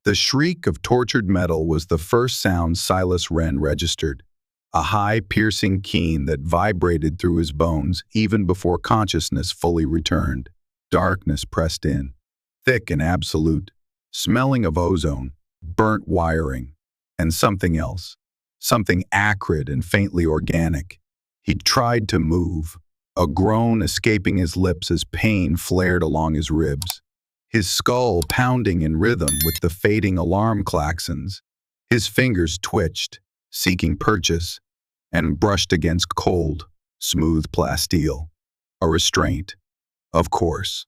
The shriek of tortured metal was the first sound Silas Wren registered, a high, piercing keen that vibrated through his bones even before consciousness fully returned. Darkness pressed in, thick and absolute, smelling of ozone, burnt wiring, and something else, something acrid and faintly organic. He tried to move, a groan escaping his lips as pain flared along his ribs, his skull pounding in rhythm with the fading alarm klaxons. His fingers twitched, seeking purchase, and brushed against cold, smooth plasteel. A restraint, of course.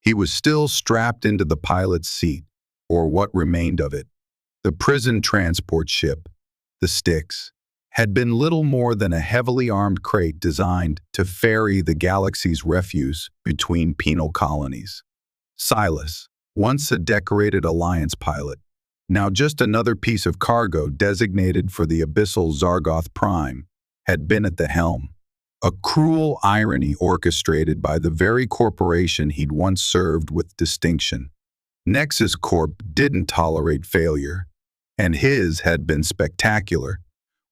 He was still strapped into the pilot's seat, or what remained of it. The prison transport ship, the Styx, had been little more than a heavily armed crate designed to ferry the galaxy's refuse between penal colonies. Silas, once a decorated Alliance pilot, now just another piece of cargo designated for the abyssal Zargoth Prime, had been at the helm. A cruel irony orchestrated by the very corporation he'd once served with distinction. Nexus Corp didn't tolerate failure, and his had been spectacular,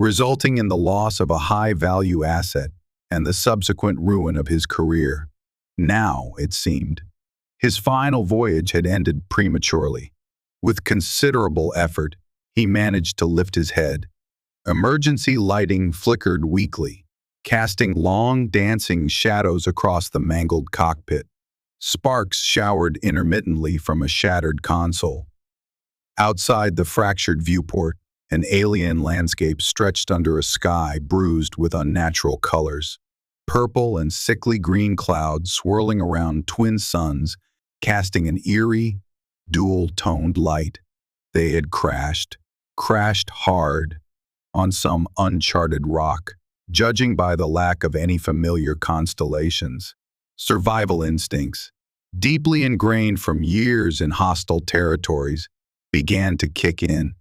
resulting in the loss of a high-value asset and the subsequent ruin of his career. Now, it seemed, his final voyage had ended prematurely. With considerable effort, he managed to lift his head. Emergency lighting flickered weakly, casting long, dancing shadows across the mangled cockpit. Sparks showered intermittently from a shattered console. Outside the fractured viewport, an alien landscape stretched under a sky bruised with unnatural colors. Purple and sickly green clouds swirling around twin suns, casting an eerie, dual-toned light. They had crashed hard, on some uncharted rock, judging by the lack of any familiar constellations. Survival instincts, deeply ingrained from years in hostile territories, began to kick in.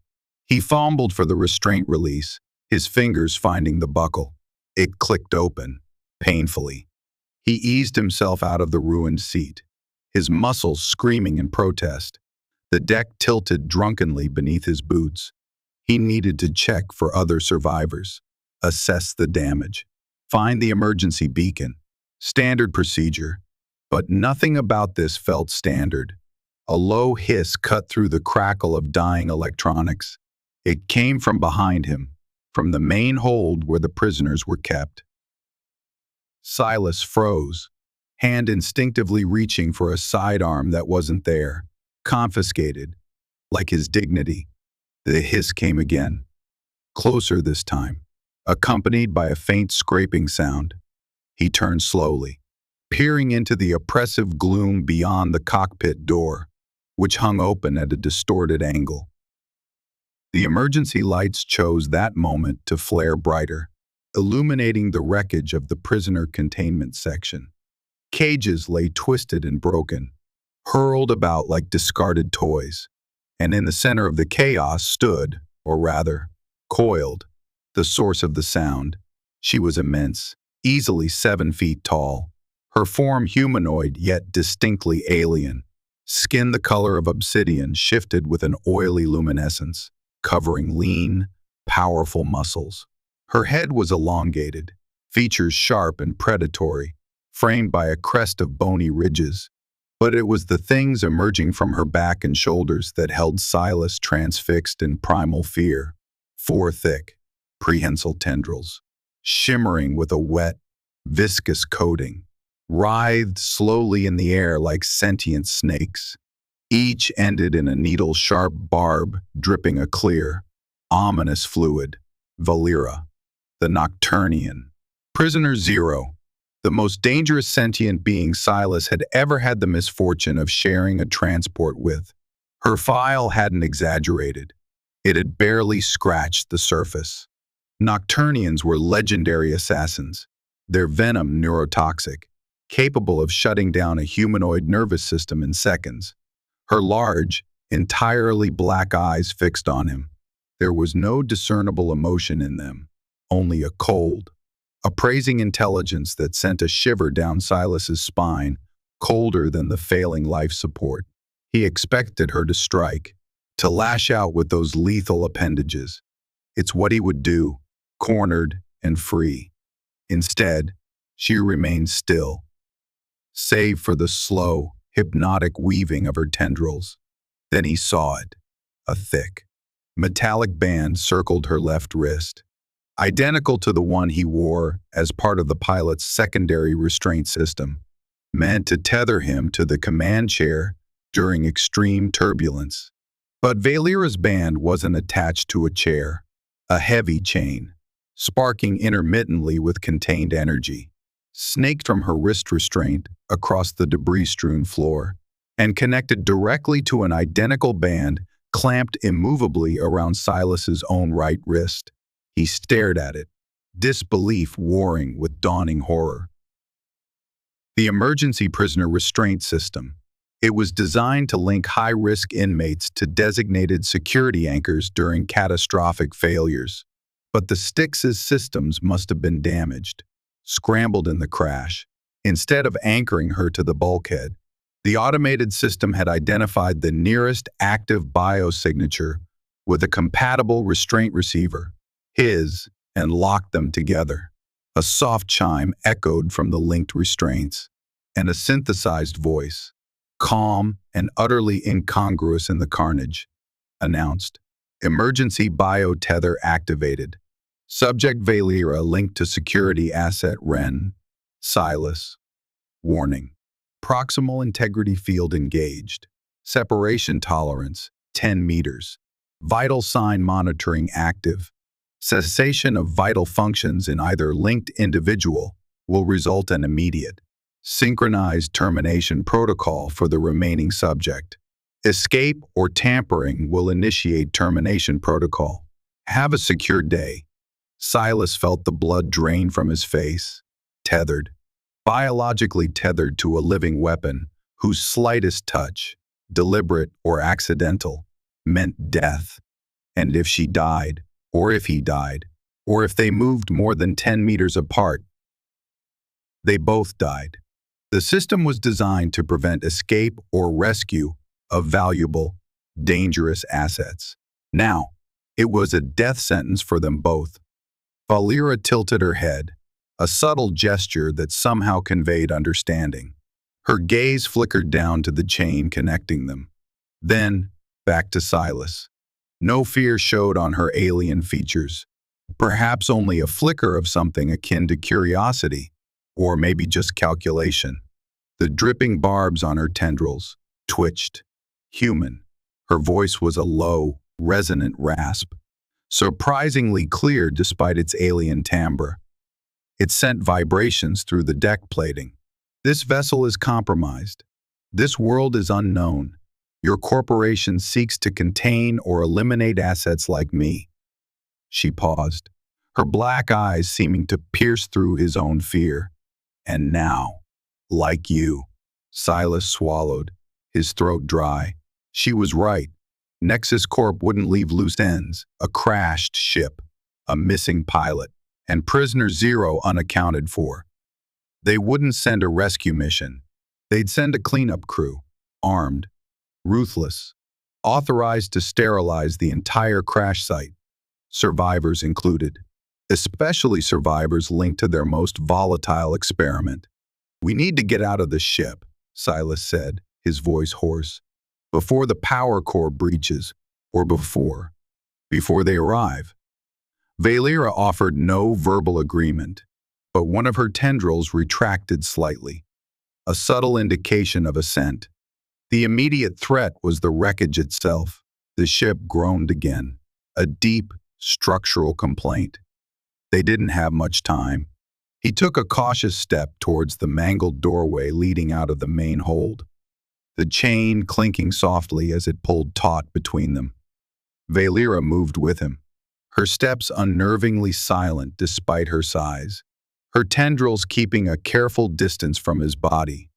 He fumbled for the restraint release, his fingers finding the buckle. It clicked open, painfully. He eased himself out of the ruined seat, his muscles screaming in protest. The deck tilted drunkenly beneath his boots. He needed to check for other survivors, assess the damage, find the emergency beacon. Standard procedure, but nothing about this felt standard. A low hiss cut through the crackle of dying electronics. It came from behind him, from the main hold where the prisoners were kept. Silas froze, hand instinctively reaching for a sidearm that wasn't there, confiscated, like his dignity. The hiss came again, closer this time, accompanied by a faint scraping sound. He turned slowly, peering into the oppressive gloom beyond the cockpit door, which hung open at a distorted angle. The emergency lights chose that moment to flare brighter, illuminating the wreckage of the prisoner containment section. Cages lay twisted and broken, hurled about like discarded toys, and in the center of the chaos stood, or rather, coiled, the source of the sound. She was immense, easily 7 feet tall, her form humanoid yet distinctly alien. Skin the color of obsidian shifted with an oily luminescence, covering lean, powerful muscles. Her head was elongated, features sharp and predatory, framed by a crest of bony ridges. But it was the things emerging from her back and shoulders that held Silas transfixed in primal fear. 4 thick, prehensile tendrils, shimmering with a wet, viscous coating, writhed slowly in the air like sentient snakes. Each ended in a needle-sharp barb dripping a clear, ominous fluid. Vaelira, the Nocturnian. Prisoner Zero, the most dangerous sentient being Silas had ever had the misfortune of sharing a transport with. Her file hadn't exaggerated. It had barely scratched the surface. Nocturnians were legendary assassins, their venom neurotoxic, capable of shutting down a humanoid nervous system in seconds. Her large, entirely black eyes fixed on him. There was no discernible emotion in them, only a cold, appraising intelligence that sent a shiver down Silas's spine, colder than the failing life support. He expected her to strike, to lash out with those lethal appendages. It's what he would do, cornered and free. Instead, she remained still, save for the slow, hypnotic weaving of her tendrils. Then he saw it. A thick, metallic band circled her left wrist, identical to the one he wore as part of the pilot's secondary restraint system, meant to tether him to the command chair during extreme turbulence. But Vaelira's band wasn't attached to a chair, a heavy chain, sparking intermittently with contained energy, snaked from her wrist restraint across the debris-strewn floor, and connected directly to an identical band clamped immovably around Silas's own right wrist. He stared at it, disbelief warring with dawning horror. The emergency prisoner restraint system. It was designed to link high-risk inmates to designated security anchors during catastrophic failures. But the Styx's systems must have been damaged, scrambled in the crash. Instead of anchoring her to the bulkhead, the automated system had identified the nearest active biosignature with a compatible restraint receiver, his, and locked them together. A soft chime echoed from the linked restraints, and a synthesized voice, calm and utterly incongruous in the carnage, announced, "Emergency biotether activated. Subject Vaelira linked to security asset Ren. Silas. Warning. Proximal integrity field engaged. Separation tolerance, 10 meters. Vital sign monitoring active. Cessation of vital functions in either linked individual will result in immediate, synchronized termination protocol for the remaining subject. Escape or tampering will initiate termination protocol. Have a secure day." Silas felt the blood drain from his face. Tethered. Biologically tethered to a living weapon whose slightest touch, deliberate or accidental, meant death. And if she died, or if he died, or if they moved more than 10 meters apart, they both died. The system was designed to prevent escape or rescue of valuable, dangerous assets. Now, it was a death sentence for them both. Vaelira tilted her head, a subtle gesture that somehow conveyed understanding. Her gaze flickered down to the chain connecting them. Then, back to Silas. No fear showed on her alien features. Perhaps only a flicker of something akin to curiosity, or maybe just calculation. The dripping barbs on her tendrils twitched. Human. Her voice was a low, resonant rasp, surprisingly clear despite its alien timbre. It sent vibrations through the deck plating. "This vessel is compromised. This world is unknown. Your corporation seeks to contain or eliminate assets like me." She paused, her black eyes seeming to pierce through his own fear. "And now, like you." Silas swallowed, his throat dry. She was right. Nexus Corp wouldn't leave loose ends, a crashed ship, a missing pilot, and Prisoner Zero unaccounted for. They wouldn't send a rescue mission. They'd send a cleanup crew, armed, ruthless, authorized to sterilize the entire crash site, survivors included, especially survivors linked to their most volatile experiment. "We need to get out of the ship," Silas said, his voice hoarse, "before the power core breaches, or before they arrive." Vaelira offered no verbal agreement, but one of her tendrils retracted slightly, a subtle indication of assent. The immediate threat was the wreckage itself. The ship groaned again, a deep, structural complaint. They didn't have much time. He took a cautious step towards the mangled doorway leading out of the main hold, the chain clinking softly as it pulled taut between them. Vaelira moved with him, her steps unnervingly silent despite her size, her tendrils keeping a careful distance from his body.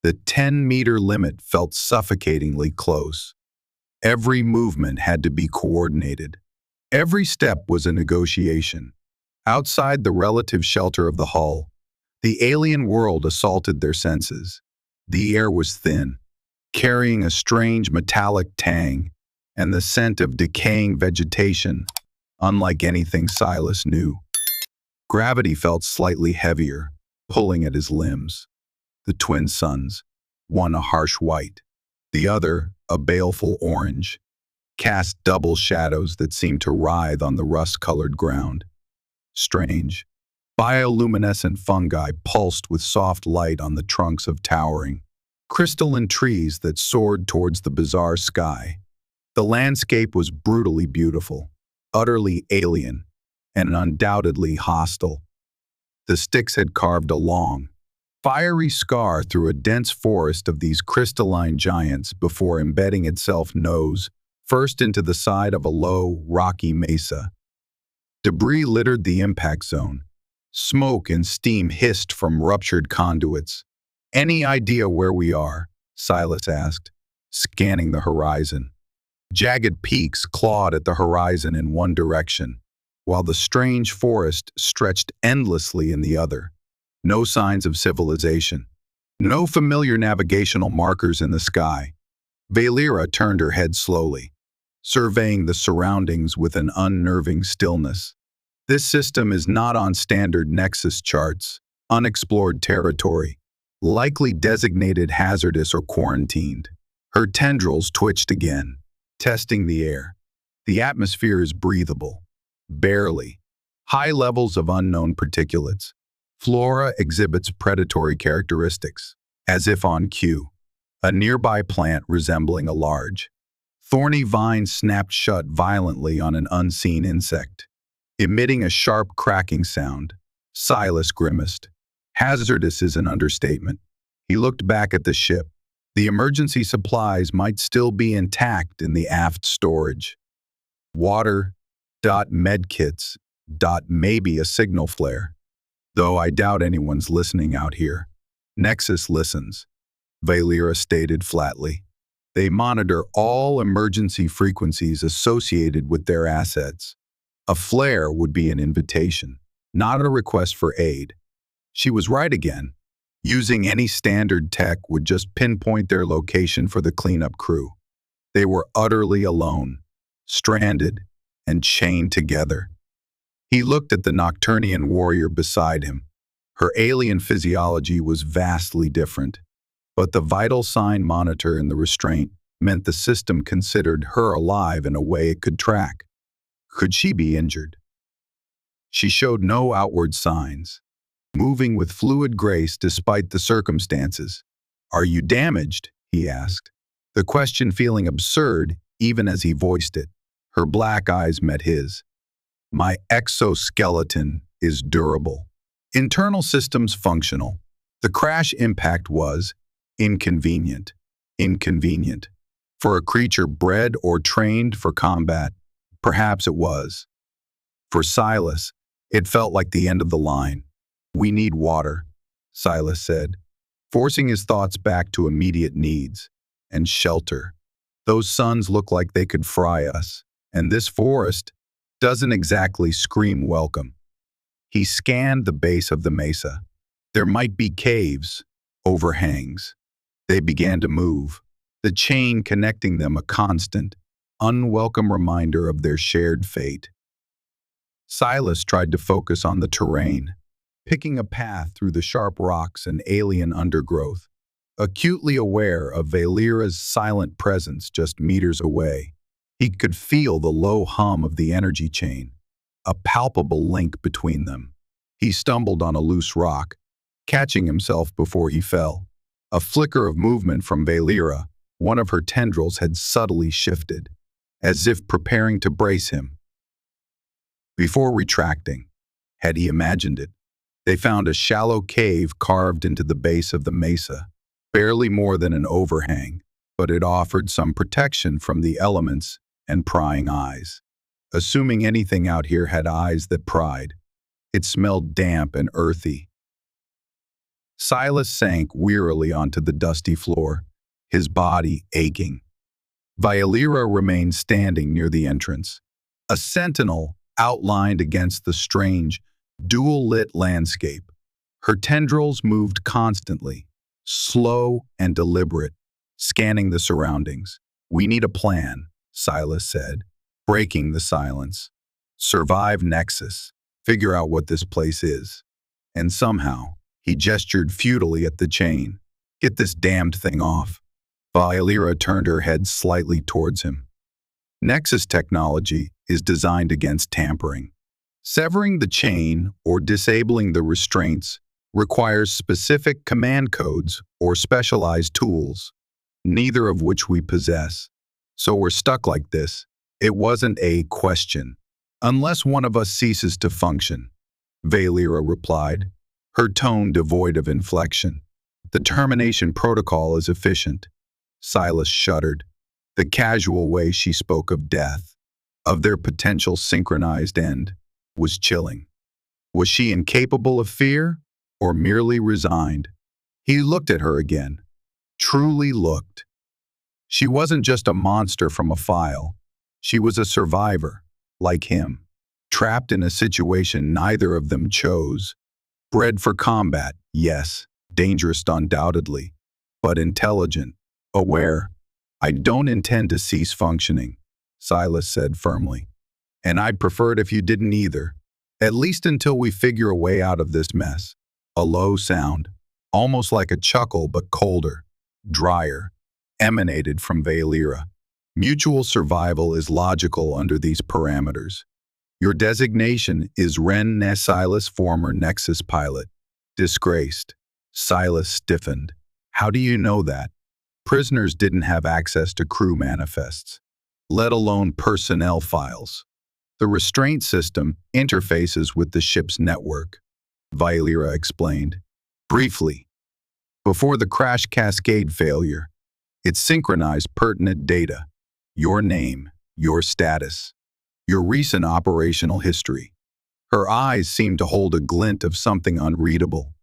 The 10-meter limit felt suffocatingly close. Every movement had to be coordinated. Every step was a negotiation. Outside the relative shelter of the hull, the alien world assaulted their senses. The air was thin, carrying a strange metallic tang, and the scent of decaying vegetation, unlike anything Silas knew. Gravity felt slightly heavier, pulling at his limbs. The twin suns, one a harsh white, the other a baleful orange, cast double shadows that seemed to writhe on the rust-colored ground. Strange. Bioluminescent fungi pulsed with soft light on the trunks of towering, crystalline trees that soared towards the bizarre sky. The landscape was brutally beautiful, utterly alien, and undoubtedly hostile. The sticks had carved a long, fiery scar through a dense forest of these crystalline giants before embedding itself nose first into the side of a low, rocky mesa. Debris littered the impact zone. Smoke and steam hissed from ruptured conduits. "Any idea where we are?" Silas asked, scanning the horizon. Jagged peaks clawed at the horizon in one direction, while the strange forest stretched endlessly in the other. No signs of civilization. No familiar navigational markers in the sky. Vaelira turned her head slowly, surveying the surroundings with an unnerving stillness. This system is not on standard Nexus charts, unexplored territory, likely designated hazardous or quarantined. Her tendrils twitched again, testing the air. The atmosphere is breathable. Barely. High levels of unknown particulates. Flora exhibits predatory characteristics, as if on cue. A nearby plant resembling a large, thorny vine snapped shut violently on an unseen insect, emitting a sharp cracking sound. Silas grimaced. Hazardous is an understatement. He looked back at the ship. The emergency supplies might still be intact in the aft storage. Water, medkits, maybe a signal flare. Though I doubt anyone's listening out here. Nexus listens, Vaelira stated flatly. They monitor all emergency frequencies associated with their assets. A flare would be an invitation, not a request for aid. She was right again. Using any standard tech would just pinpoint their location for the cleanup crew. They were utterly alone, stranded, and chained together. He looked at the Nocturnian warrior beside him. Her alien physiology was vastly different, but the vital sign monitor in the restraint meant the system considered her alive in a way it could track. Could she be injured? She showed no outward signs, moving with fluid grace despite the circumstances. "Are you damaged?" he asked, the question feeling absurd even as he voiced it. Her black eyes met his. "My exoskeleton is durable. Internal systems functional. The crash impact was inconvenient. Inconvenient. For a creature bred or trained for combat, perhaps it was. For Silas, it felt like the end of the line. We need water," Silas said, forcing his thoughts back to immediate needs. "And shelter. Those suns look like they could fry us, and this forest doesn't exactly scream welcome." He scanned the base of the mesa. There might be caves, overhangs. They began to move, the chain connecting them a constant, unwelcome reminder of their shared fate. Silas tried to focus on the terrain, picking a path through the sharp rocks and alien undergrowth, acutely aware of Vaelira's silent presence just meters away. He could feel the low hum of the energy chain, a palpable link between them. He stumbled on a loose rock, catching himself before he fell. A flicker of movement from Vaelira, one of her tendrils had subtly shifted, as if preparing to brace him. Before retracting, had he imagined it, they found a shallow cave carved into the base of the mesa, barely more than an overhang, but it offered some protection from the elements and prying eyes. Assuming anything out here had eyes that pried, it smelled damp and earthy. Silas sank wearily onto the dusty floor, his body aching. Vaelira remained standing near the entrance, a sentinel outlined against the strange, dual-lit landscape. Her tendrils moved constantly, slow and deliberate, scanning the surroundings. "We need a plan," Silas said, breaking the silence. Survive Nexus. Figure out what this place is. And somehow, he gestured futilely at the chain. Get this damned thing off. Vaelira turned her head slightly towards him. Nexus technology is designed against tampering. Severing the chain or disabling the restraints requires specific command codes or specialized tools, neither of which we possess. So we're stuck like this. It wasn't a question. Unless one of us ceases to function, Vaelira replied, her tone devoid of inflection. The termination protocol is efficient. Silas shuddered. The casual way she spoke of death, of their potential synchronized end, was chilling. Was she incapable of fear or merely resigned? He looked at her again. Truly looked. She wasn't just a monster from a file. She was a survivor, like him, trapped in a situation neither of them chose. Bred for combat, yes, dangerous undoubtedly, but intelligent, aware. I don't intend to cease functioning, Silas said firmly. And I'd prefer it if you didn't either, at least until we figure a way out of this mess. A low sound, almost like a chuckle but colder, drier, emanated from Vaelira. Mutual survival is logical under these parameters. Your designation is Silas, former Nexus pilot. Disgraced. Silas stiffened. How do you know that? Prisoners didn't have access to crew manifests, let alone personnel files. The restraint system interfaces with the ship's network, Vaelira explained. Briefly, before the crash cascade failure, it synchronized pertinent data, your name, your status, your recent operational history. Her eyes seemed to hold a glint of something unreadable.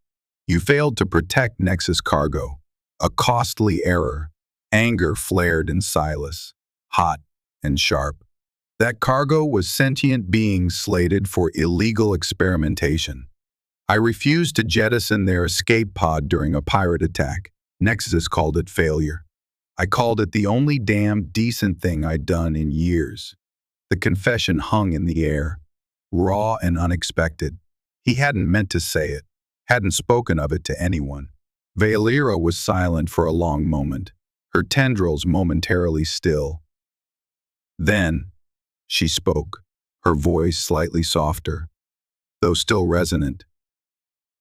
You failed to protect Nexus cargo, a costly error. Anger flared in Silas, hot and sharp. That cargo was sentient beings slated for illegal experimentation. I refused to jettison their escape pod during a pirate attack. Nexus called it failure. I called it the only damn decent thing I'd done in years. The confession hung in the air, raw and unexpected. He hadn't meant to say it, hadn't spoken of it to anyone. Vaelira was silent for a long moment, her tendrils momentarily still. Then, she spoke, her voice slightly softer, though still resonant.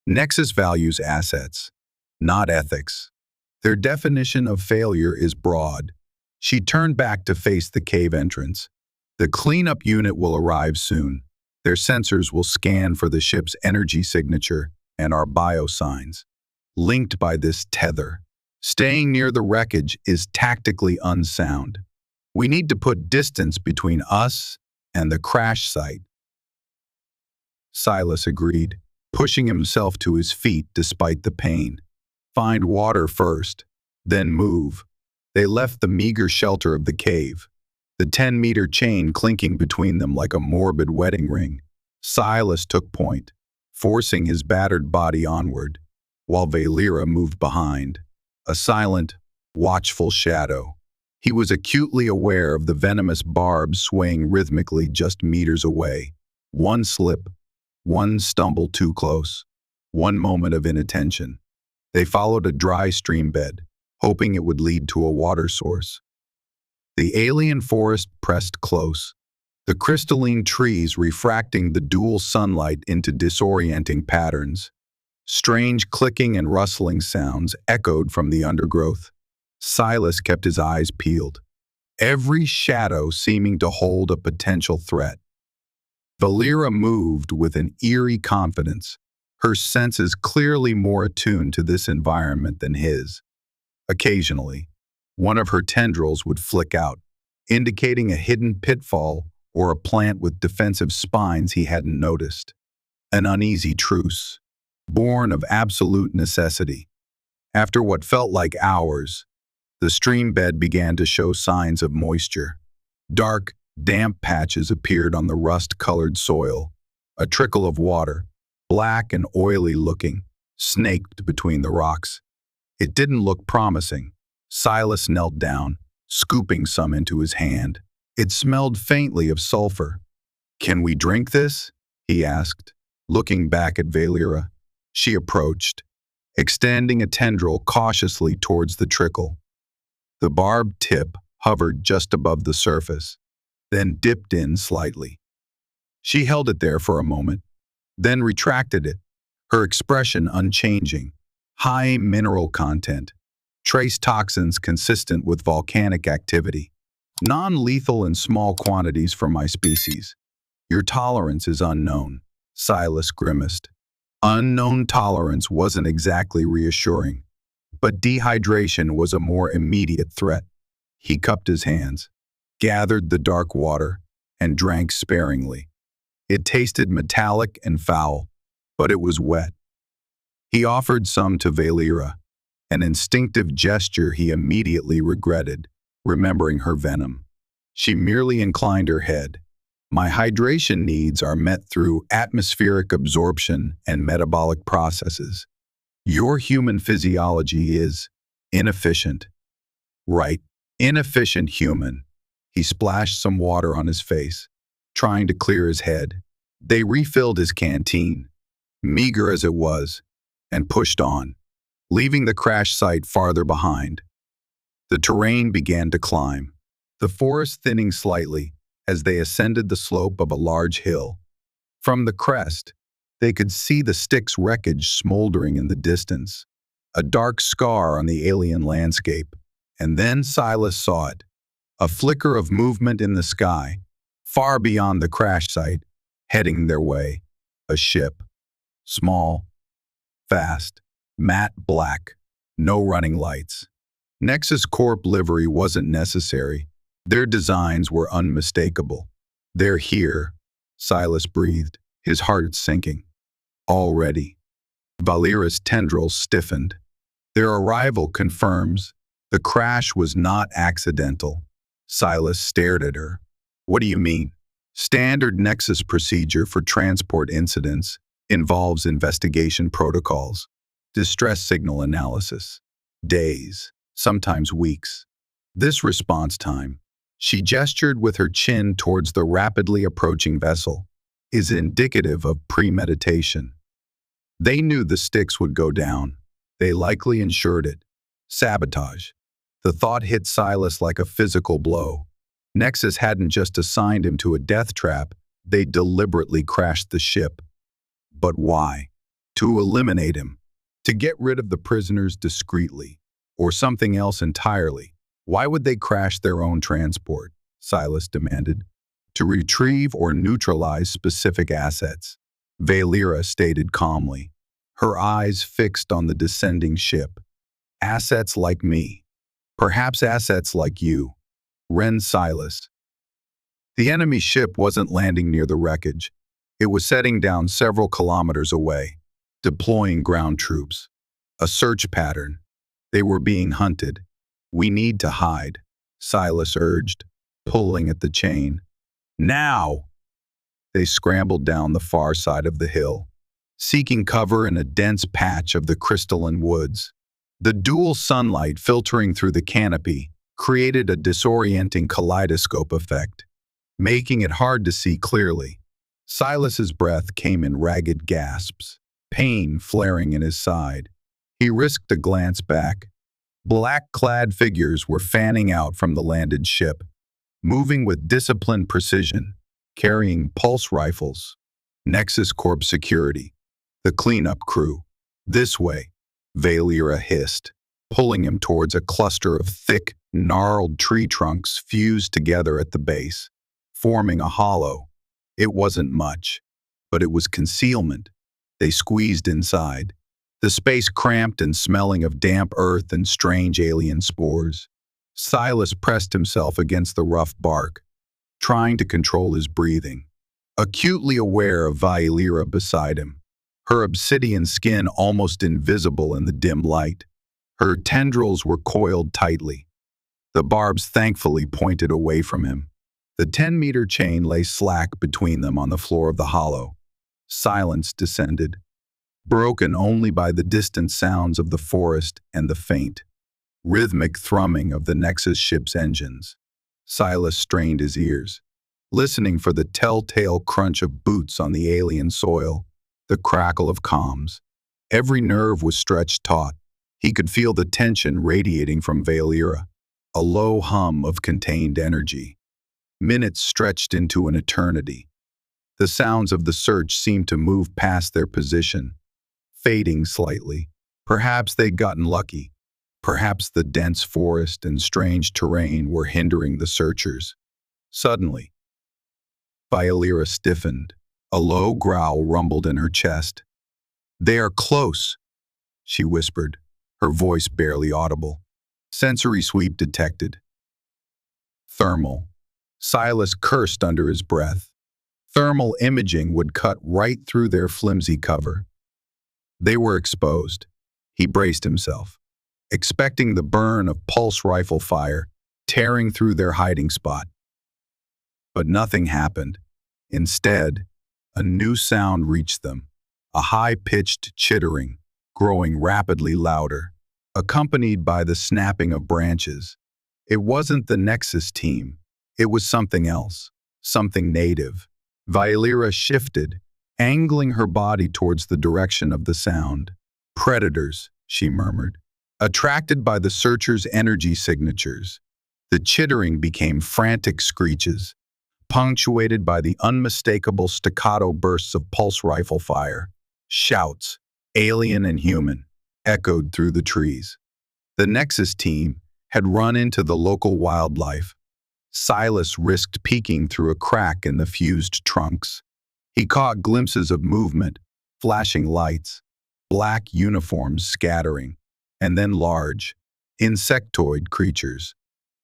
Nexus values assets, not ethics. Their definition of failure is broad. She turned back to face the cave entrance. The cleanup unit will arrive soon. Their sensors will scan for the ship's energy signature and our biosigns, linked by this tether. Staying near the wreckage is tactically unsound. We need to put distance between us and the crash site. Silas agreed, pushing himself to his feet despite the pain. Find water first, then move. They left the meager shelter of the cave, the 10-meter chain clinking between them like a morbid wedding ring. Silas took point, forcing his battered body onward, while Vaelira moved behind, a silent, watchful shadow. He was acutely aware of the venomous barbs swaying rhythmically just meters away. One slip, one stumble too close, one moment of inattention. They followed a dry stream bed, hoping it would lead to a water source. The alien forest pressed close, the crystalline trees refracting the dual sunlight into disorienting patterns. Strange clicking and rustling sounds echoed from the undergrowth. Silas kept his eyes peeled, every shadow seeming to hold a potential threat. Vaelira moved with an eerie confidence, her senses clearly more attuned to this environment than his. Occasionally, one of her tendrils would flick out, indicating a hidden pitfall or a plant with defensive spines he hadn't noticed. An uneasy truce, born of absolute necessity. After what felt like hours, the stream bed began to show signs of moisture. Dark, damp patches appeared on the rust-colored soil. A trickle of water, black and oily looking, snaked between the rocks. It didn't look promising. Silas knelt down, scooping some into his hand. It smelled faintly of sulfur. "Can we drink this?" he asked, looking back at Vaelira. She approached, extending a tendril cautiously towards the trickle. The barbed tip hovered just above the surface, then dipped in slightly. She held it there for a moment, then retracted it, her expression unchanging. High mineral content, trace toxins consistent with volcanic activity. Non-lethal in small quantities for my species. Your tolerance is unknown, Silas grimaced. Unknown tolerance wasn't exactly reassuring, but dehydration was a more immediate threat. He cupped his hands, gathered the dark water, and drank sparingly. It tasted metallic and foul, but it was wet. He offered some to Vaelira, an instinctive gesture he immediately regretted, remembering her venom. She merely inclined her head. My hydration needs are met through atmospheric absorption and metabolic processes. Your human physiology is inefficient. Right, inefficient human. He splashed some water on his face, trying to clear his head. They refilled his canteen, meager as it was, and pushed on, leaving the crash site farther behind. The terrain began to climb, the forest thinning slightly as they ascended the slope of a large hill. From the crest, they could see the Styx wreckage smoldering in the distance, a dark scar on the alien landscape. And then Silas saw it, a flicker of movement in the sky, far beyond the crash site, heading their way. A ship. Small, fast, matte black, no running lights. Nexus Corp livery wasn't necessary. Their designs were unmistakable. "They're here," Silas breathed, his heart sinking. "Already." Vaelira's tendrils stiffened. Their arrival confirms the crash was not accidental. Silas stared at her. "What do you mean?" "Standard Nexus procedure for transport incidents involves investigation protocols, distress signal analysis, days, sometimes weeks. This response time," she gestured with her chin towards the rapidly approaching vessel, "is indicative of premeditation. They knew the Styx would go down. They likely ensured it. Sabotage." The thought hit Silas like a physical blow. Nexus hadn't just assigned him to a death trap, they deliberately crashed the ship. But why? To eliminate him. To get rid of the prisoners discreetly. Or something else entirely. Why would they crash their own transport? Silas demanded. To retrieve or neutralize specific assets, Vaelira stated calmly, her eyes fixed on the descending ship. Assets like me. Perhaps assets like you. Ren Silas. The enemy ship wasn't landing near the wreckage. It was setting down several kilometers away, deploying ground troops. A search pattern. They were being hunted. "We need to hide," Silas urged, pulling at the chain. "Now!" They scrambled down the far side of the hill, seeking cover in a dense patch of the crystalline woods. The dual sunlight filtering through the canopy created a disorienting kaleidoscope effect, making it hard to see clearly. Silas's breath came in ragged gasps, pain flaring in his side. He risked a glance back. Black-clad figures were fanning out from the landed ship, moving with disciplined precision, carrying pulse rifles. Nexus Corp security. The cleanup crew. "This way," Vaelira hissed, pulling him towards a cluster of thick, gnarled tree trunks fused together at the base, forming a hollow. It wasn't much, but it was concealment. They squeezed inside, the space cramped and smelling of damp earth and strange alien spores. Silas pressed himself against the rough bark, trying to control his breathing, acutely aware of Vaelira beside him, her obsidian skin almost invisible in the dim light. Her tendrils were coiled tightly. The barbs thankfully pointed away from him. The 10-meter chain lay slack between them on the floor of the hollow. Silence descended, broken only by the distant sounds of the forest and the faint, rhythmic thrumming of the Nexus ship's engines. Silas strained his ears, listening for the telltale crunch of boots on the alien soil, the crackle of comms. Every nerve was stretched taut. He could feel the tension radiating from Vaelira, a low hum of contained energy. Minutes stretched into an eternity. The sounds of the search seemed to move past their position, fading slightly. Perhaps they'd gotten lucky. Perhaps the dense forest and strange terrain were hindering the searchers. Suddenly, Vaelira stiffened. A low growl rumbled in her chest. "They are close," she whispered, her voice barely audible. Sensory sweep detected. Thermal. Silas cursed under his breath. Thermal imaging would cut right through their flimsy cover. They were exposed. He braced himself, expecting the burn of pulse rifle fire tearing through their hiding spot. But nothing happened. Instead, a new sound reached them, a high-pitched chittering, growing rapidly louder, accompanied by the snapping of branches. It wasn't the Nexus team. It was something else, something native. Vaelira shifted, angling her body towards the direction of the sound. "Predators," she murmured, attracted by the searchers' energy signatures. The chittering became frantic screeches, punctuated by the unmistakable staccato bursts of pulse rifle fire. Shouts, alien and human, echoed through the trees. The Nexus team had run into the local wildlife. Silas risked peeking through a crack in the fused trunks. He caught glimpses of movement, flashing lights, black uniforms scattering, and then large, insectoid creatures,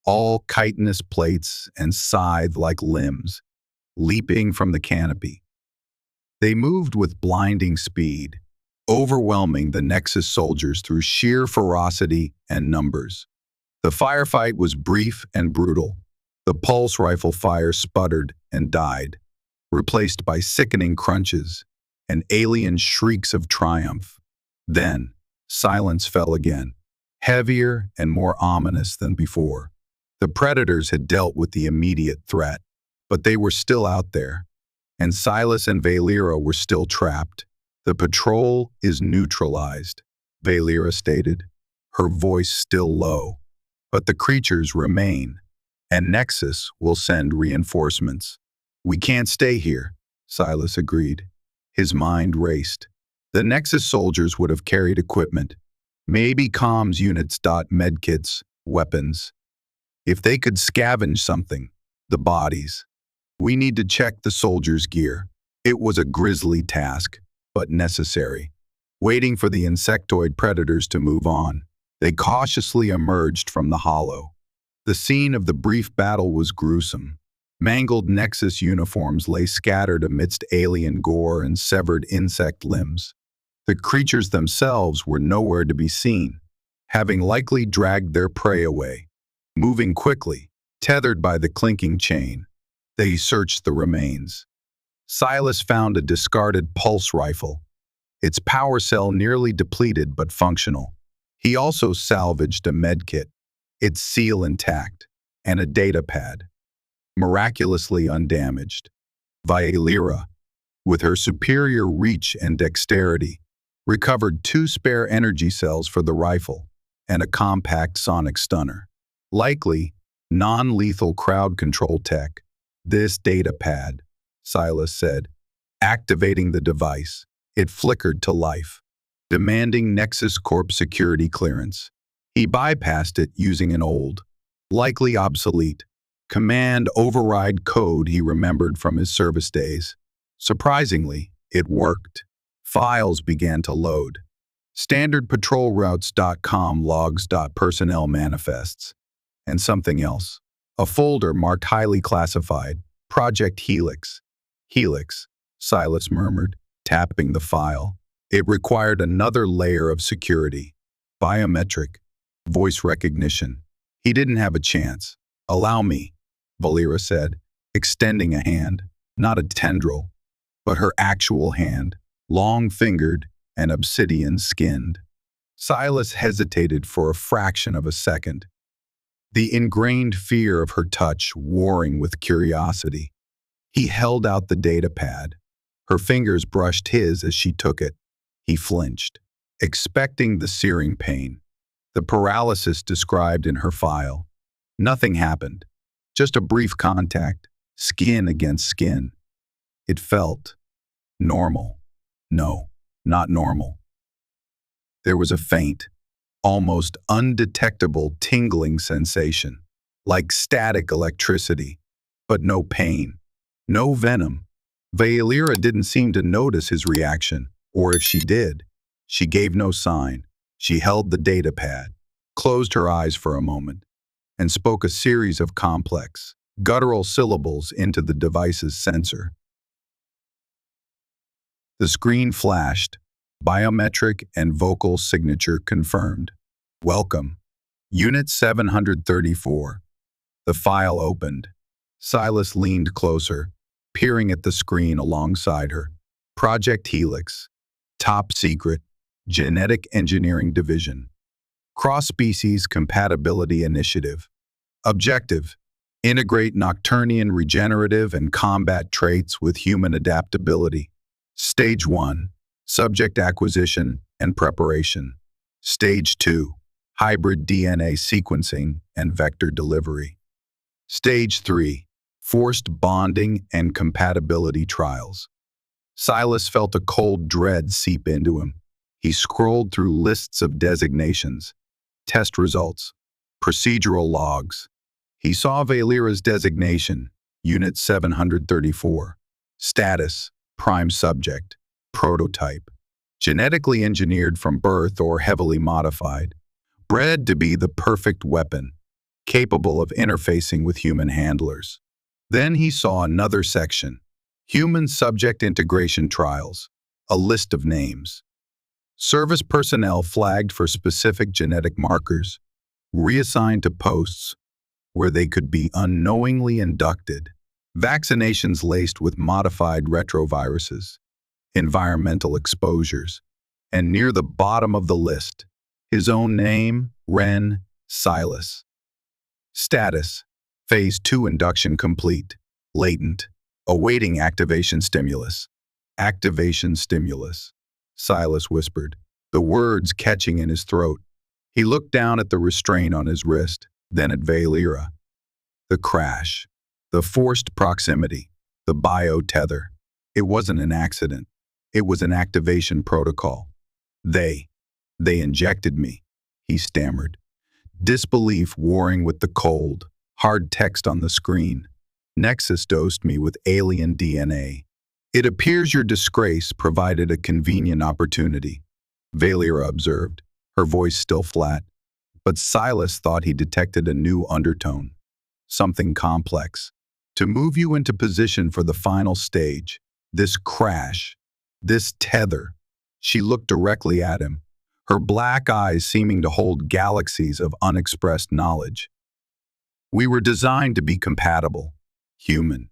all chitinous plates and scythe-like limbs, leaping from the canopy. They moved with blinding speed, overwhelming the Nexus soldiers through sheer ferocity and numbers. The firefight was brief and brutal. The pulse rifle fire sputtered and died, replaced by sickening crunches and alien shrieks of triumph. Then, silence fell again, heavier and more ominous than before. The predators had dealt with the immediate threat, but they were still out there, and Silas and Vaelira were still trapped. "The patrol is neutralized," Vaelira stated, her voice still low. "But the creatures remain, and Nexus will send reinforcements." "We can't stay here," Silas agreed. His mind raced. The Nexus soldiers would have carried equipment, maybe comms units, medkits, weapons. If they could scavenge something, the bodies. "We need to check the soldiers' gear." It was a grisly task, but necessary. Waiting for the insectoid predators to move on, they cautiously emerged from the hollow. The scene of the brief battle was gruesome. Mangled Nexus uniforms lay scattered amidst alien gore and severed insect limbs. The creatures themselves were nowhere to be seen, having likely dragged their prey away. Moving quickly, tethered by the clinking chain, they searched the remains. Silas found a discarded pulse rifle, its power cell nearly depleted but functional. He also salvaged a medkit, its seal intact, and a data pad, miraculously undamaged. Vaelira, with her superior reach and dexterity, recovered 2 spare energy cells for the rifle and a compact sonic stunner. Likely, non-lethal crowd control tech. "This data pad," Silas said, activating the device. It flickered to life, demanding Nexus Corp security clearance. He bypassed it using an old, likely obsolete, command override code he remembered from his service days. Surprisingly, it worked. Files began to load. Standardpatrolroutes.com logs.personnel manifests. And something else. A folder marked highly classified. Project Helix. "Helix," Silas murmured, tapping the file. It required another layer of security. Biometric. Voice recognition. He didn't have a chance. "Allow me," Vaelira said, extending a hand. Not a tendril, but her actual hand, long-fingered and obsidian-skinned. Silas hesitated for a fraction of a second. the ingrained fear of her touch warring with curiosity. He held out the data pad. Her fingers brushed his as she took it. He flinched, expecting the searing pain, the paralysis described in her file. Nothing happened, just a brief contact, skin against skin. It felt normal. No, not normal. There was a faint, almost undetectable tingling sensation, like static electricity, but no pain, no venom. Vaelira didn't seem to notice his reaction, or if she did, she gave no sign. She held the data pad, closed her eyes for a moment, and spoke a series of complex, guttural syllables into the device's sensor. The screen flashed, biometric and vocal signature confirmed. Welcome. Unit 734. The file opened. Silas leaned closer, peering at the screen alongside her. Project Helix. Top secret. Genetic Engineering Division. Cross-species compatibility initiative. Objective. Integrate Nocturnian regenerative and combat traits with human adaptability. Stage 1. Subject acquisition and preparation. Stage 2. Hybrid DNA sequencing and vector delivery. Stage 3. Forced bonding and compatibility trials. Silas felt a cold dread seep into him. He scrolled through lists of designations, test results, procedural logs. He saw Vaelira's designation, Unit 734. Status, prime subject, prototype. Genetically engineered from birth or heavily modified. Bred to be the perfect weapon, capable of interfacing with human handlers. Then he saw another section, human subject integration trials, a list of names. Service personnel flagged for specific genetic markers, reassigned to posts where they could be unknowingly inducted. Vaccinations laced with modified retroviruses, environmental exposures, and near the bottom of the list, his own name, Silas. Status, Phase 2 induction complete, latent, awaiting activation stimulus. Activation stimulus, Silas whispered, the words catching in his throat. He looked down at the restraint on his wrist, then at Vaelira. The crash, the forced proximity, the bio-tether. It wasn't an accident. It was an activation protocol. They injected me, he stammered. Disbelief warring with the cold, hard text on the screen. Nexus dosed me with alien DNA. It appears your disgrace provided a convenient opportunity, Vaelira observed, her voice still flat. But Silas thought he detected a new undertone, something complex. To move you into position for the final stage, this crash, this tether. She looked directly at him, her black eyes seeming to hold galaxies of unexpressed knowledge. We were designed to be compatible, human,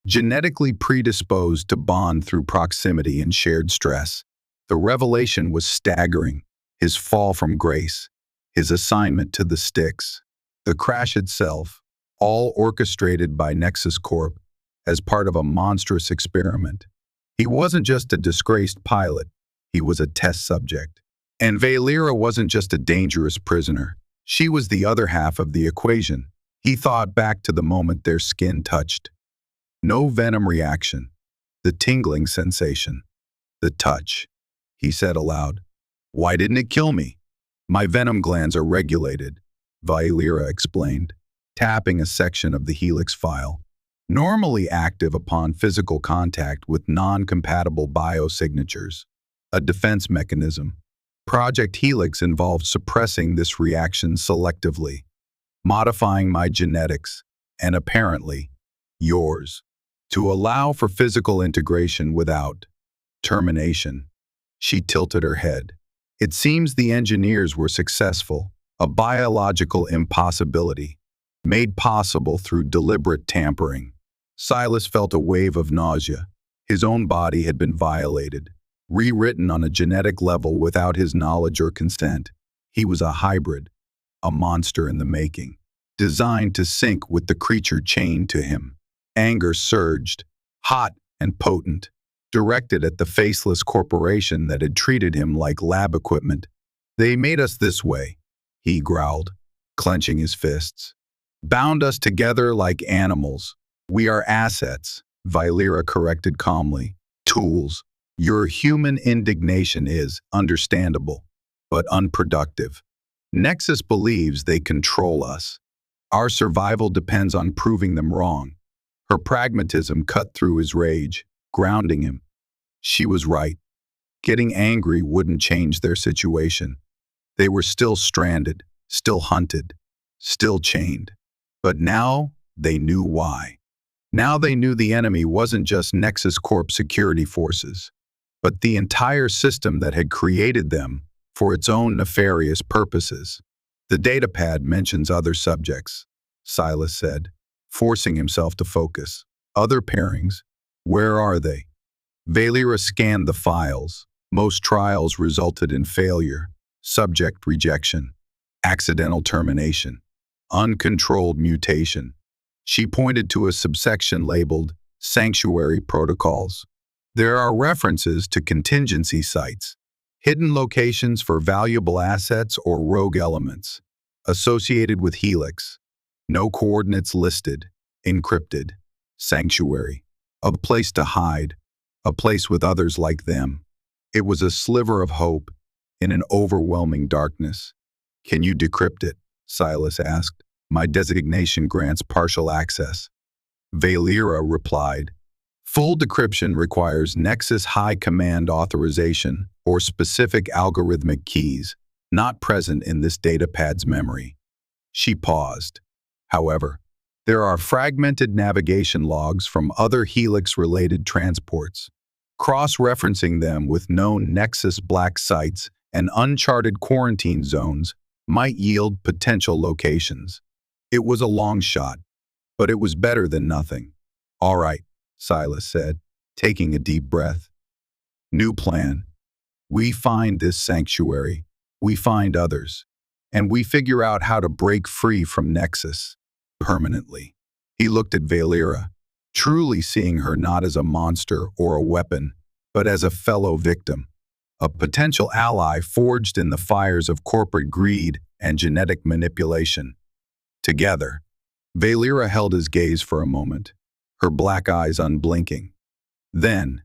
genetically predisposed to bond through proximity and shared stress. The revelation was staggering, his fall from grace, his assignment to the sticks, the crash itself, all orchestrated by Nexus Corp as part of a monstrous experiment. He wasn't just a disgraced pilot, he was a test subject. And Vaelira wasn't just a dangerous prisoner, she was the other half of the equation. He thought back to the moment their skin touched. No venom reaction, the tingling sensation, the touch. He said aloud, "Why didn't it kill me?" "My venom glands are regulated," Vaelira explained, tapping a section of the Helix file. "Normally active upon physical contact with non-compatible biosignatures. A defense mechanism. Project Helix involved suppressing this reaction selectively, modifying my genetics, and apparently, yours, to allow for physical integration without termination." She tilted her head. "It seems the engineers were successful, a biological impossibility, made possible through deliberate tampering." Silas felt a wave of nausea. His own body had been violated, rewritten on a genetic level without his knowledge or consent. He was a hybrid, a monster in the making. designed to sync with the creature chained to him. Anger surged, hot and potent, directed at the faceless corporation that had treated him like lab equipment. "They made us this way," he growled, clenching his fists. "Bound us together like animals. We are assets," Vaelira corrected calmly. "Tools. Your human indignation is understandable, but unproductive. Nexus believes they control us. Our survival depends on proving them wrong." Her pragmatism cut through his rage, grounding him. She was right. Getting angry wouldn't change their situation. They were still stranded, still hunted, still chained. But now they knew why. Now they knew the enemy wasn't just Nexus Corp security forces, but the entire system that had created them for its own nefarious purposes. "The datapad mentions other subjects," Silas said, forcing himself to focus. "Other pairings? Where are they?" Vaelira scanned the files. Most trials resulted in failure, subject rejection, accidental termination, uncontrolled mutation. She pointed to a subsection labeled Sanctuary Protocols. There are references to contingency sites, hidden locations for valuable assets or rogue elements, associated with Helix. No coordinates listed, encrypted. Sanctuary. A place to hide, a place with others like them. It was a sliver of hope in an overwhelming darkness. "Can you decrypt it?" Silas asked. "My designation grants partial access." Vaelira replied, "Full decryption requires Nexus High Command authorization or specific algorithmic keys, not present in this datapad's memory." She paused. "However, there are fragmented navigation logs from other Helix-related transports. Cross-referencing them with known Nexus black sites and uncharted quarantine zones might yield potential locations." It was a long shot, but it was better than nothing. "All right," Silas said, taking a deep breath. "New plan. We find this sanctuary, we find others, and we figure out how to break free from Nexus permanently." He looked at Vaelira, truly seeing her not as a monster or a weapon, but as a fellow victim, a potential ally forged in the fires of corporate greed and genetic manipulation. Together, Vaelira held his gaze for a moment, her black eyes unblinking. Then,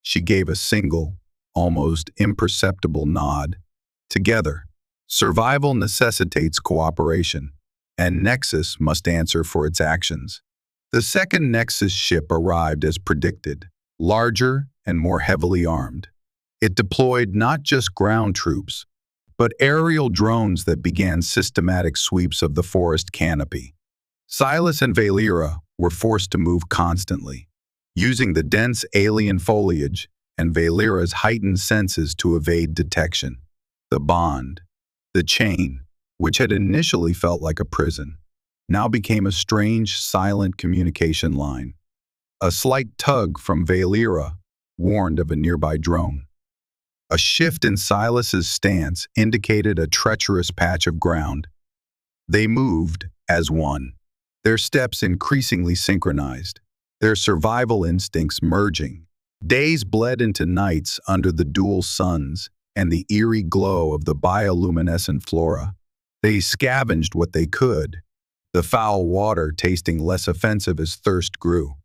she gave a single, almost imperceptible nod. "Together, survival necessitates cooperation, and Nexus must answer for its actions." The second Nexus ship arrived as predicted, larger and more heavily armed. It deployed not just ground troops, but aerial drones that began systematic sweeps of the forest canopy. Silas and Vaelira were forced to move constantly, using the dense alien foliage and Vaelira's heightened senses to evade detection. The bond, the chain, which had initially felt like a prison, now became a strange, silent communication line. A slight tug from Vaelira warned of a nearby drone. A shift in Silas's stance indicated a treacherous patch of ground. They moved as one, their steps increasingly synchronized, their survival instincts merging. Days bled into nights under the dual suns and the eerie glow of the bioluminescent flora. They scavenged what they could, the foul water tasting less offensive as thirst grew.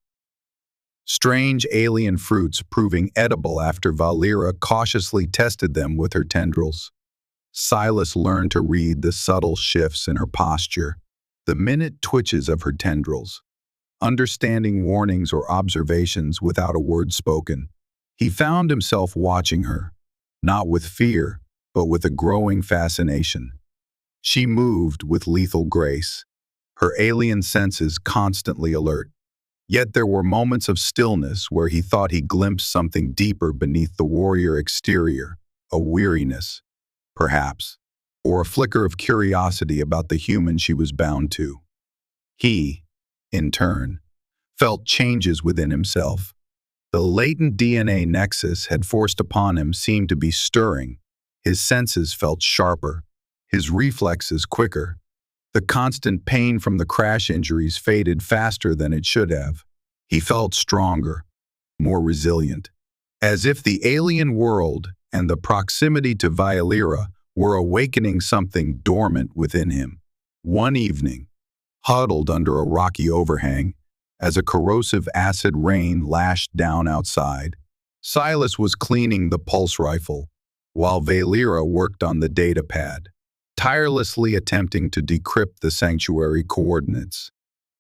Strange alien fruits proving edible after Vaelira cautiously tested them with her tendrils. Silas learned to read the subtle shifts in her posture, the minute twitches of her tendrils, understanding warnings or observations without a word spoken. He found himself watching her, not with fear, but with a growing fascination. She moved with lethal grace, her alien senses constantly alert. Yet there were moments of stillness where he thought he glimpsed something deeper beneath the warrior exterior, a weariness, perhaps, or a flicker of curiosity about the human she was bound to. He, in turn, felt changes within himself. The latent DNA nexus had forced upon him seemed to be stirring. His senses felt sharper, his reflexes quicker. The constant pain from the crash injuries faded faster than it should have. He felt stronger, more resilient, as if the alien world and the proximity to Vaelira were awakening something dormant within him. One evening, huddled under a rocky overhang, as a corrosive acid rain lashed down outside, Silas was cleaning the pulse rifle, while Vaelira worked on the data pad, tirelessly attempting to decrypt the sanctuary coordinates.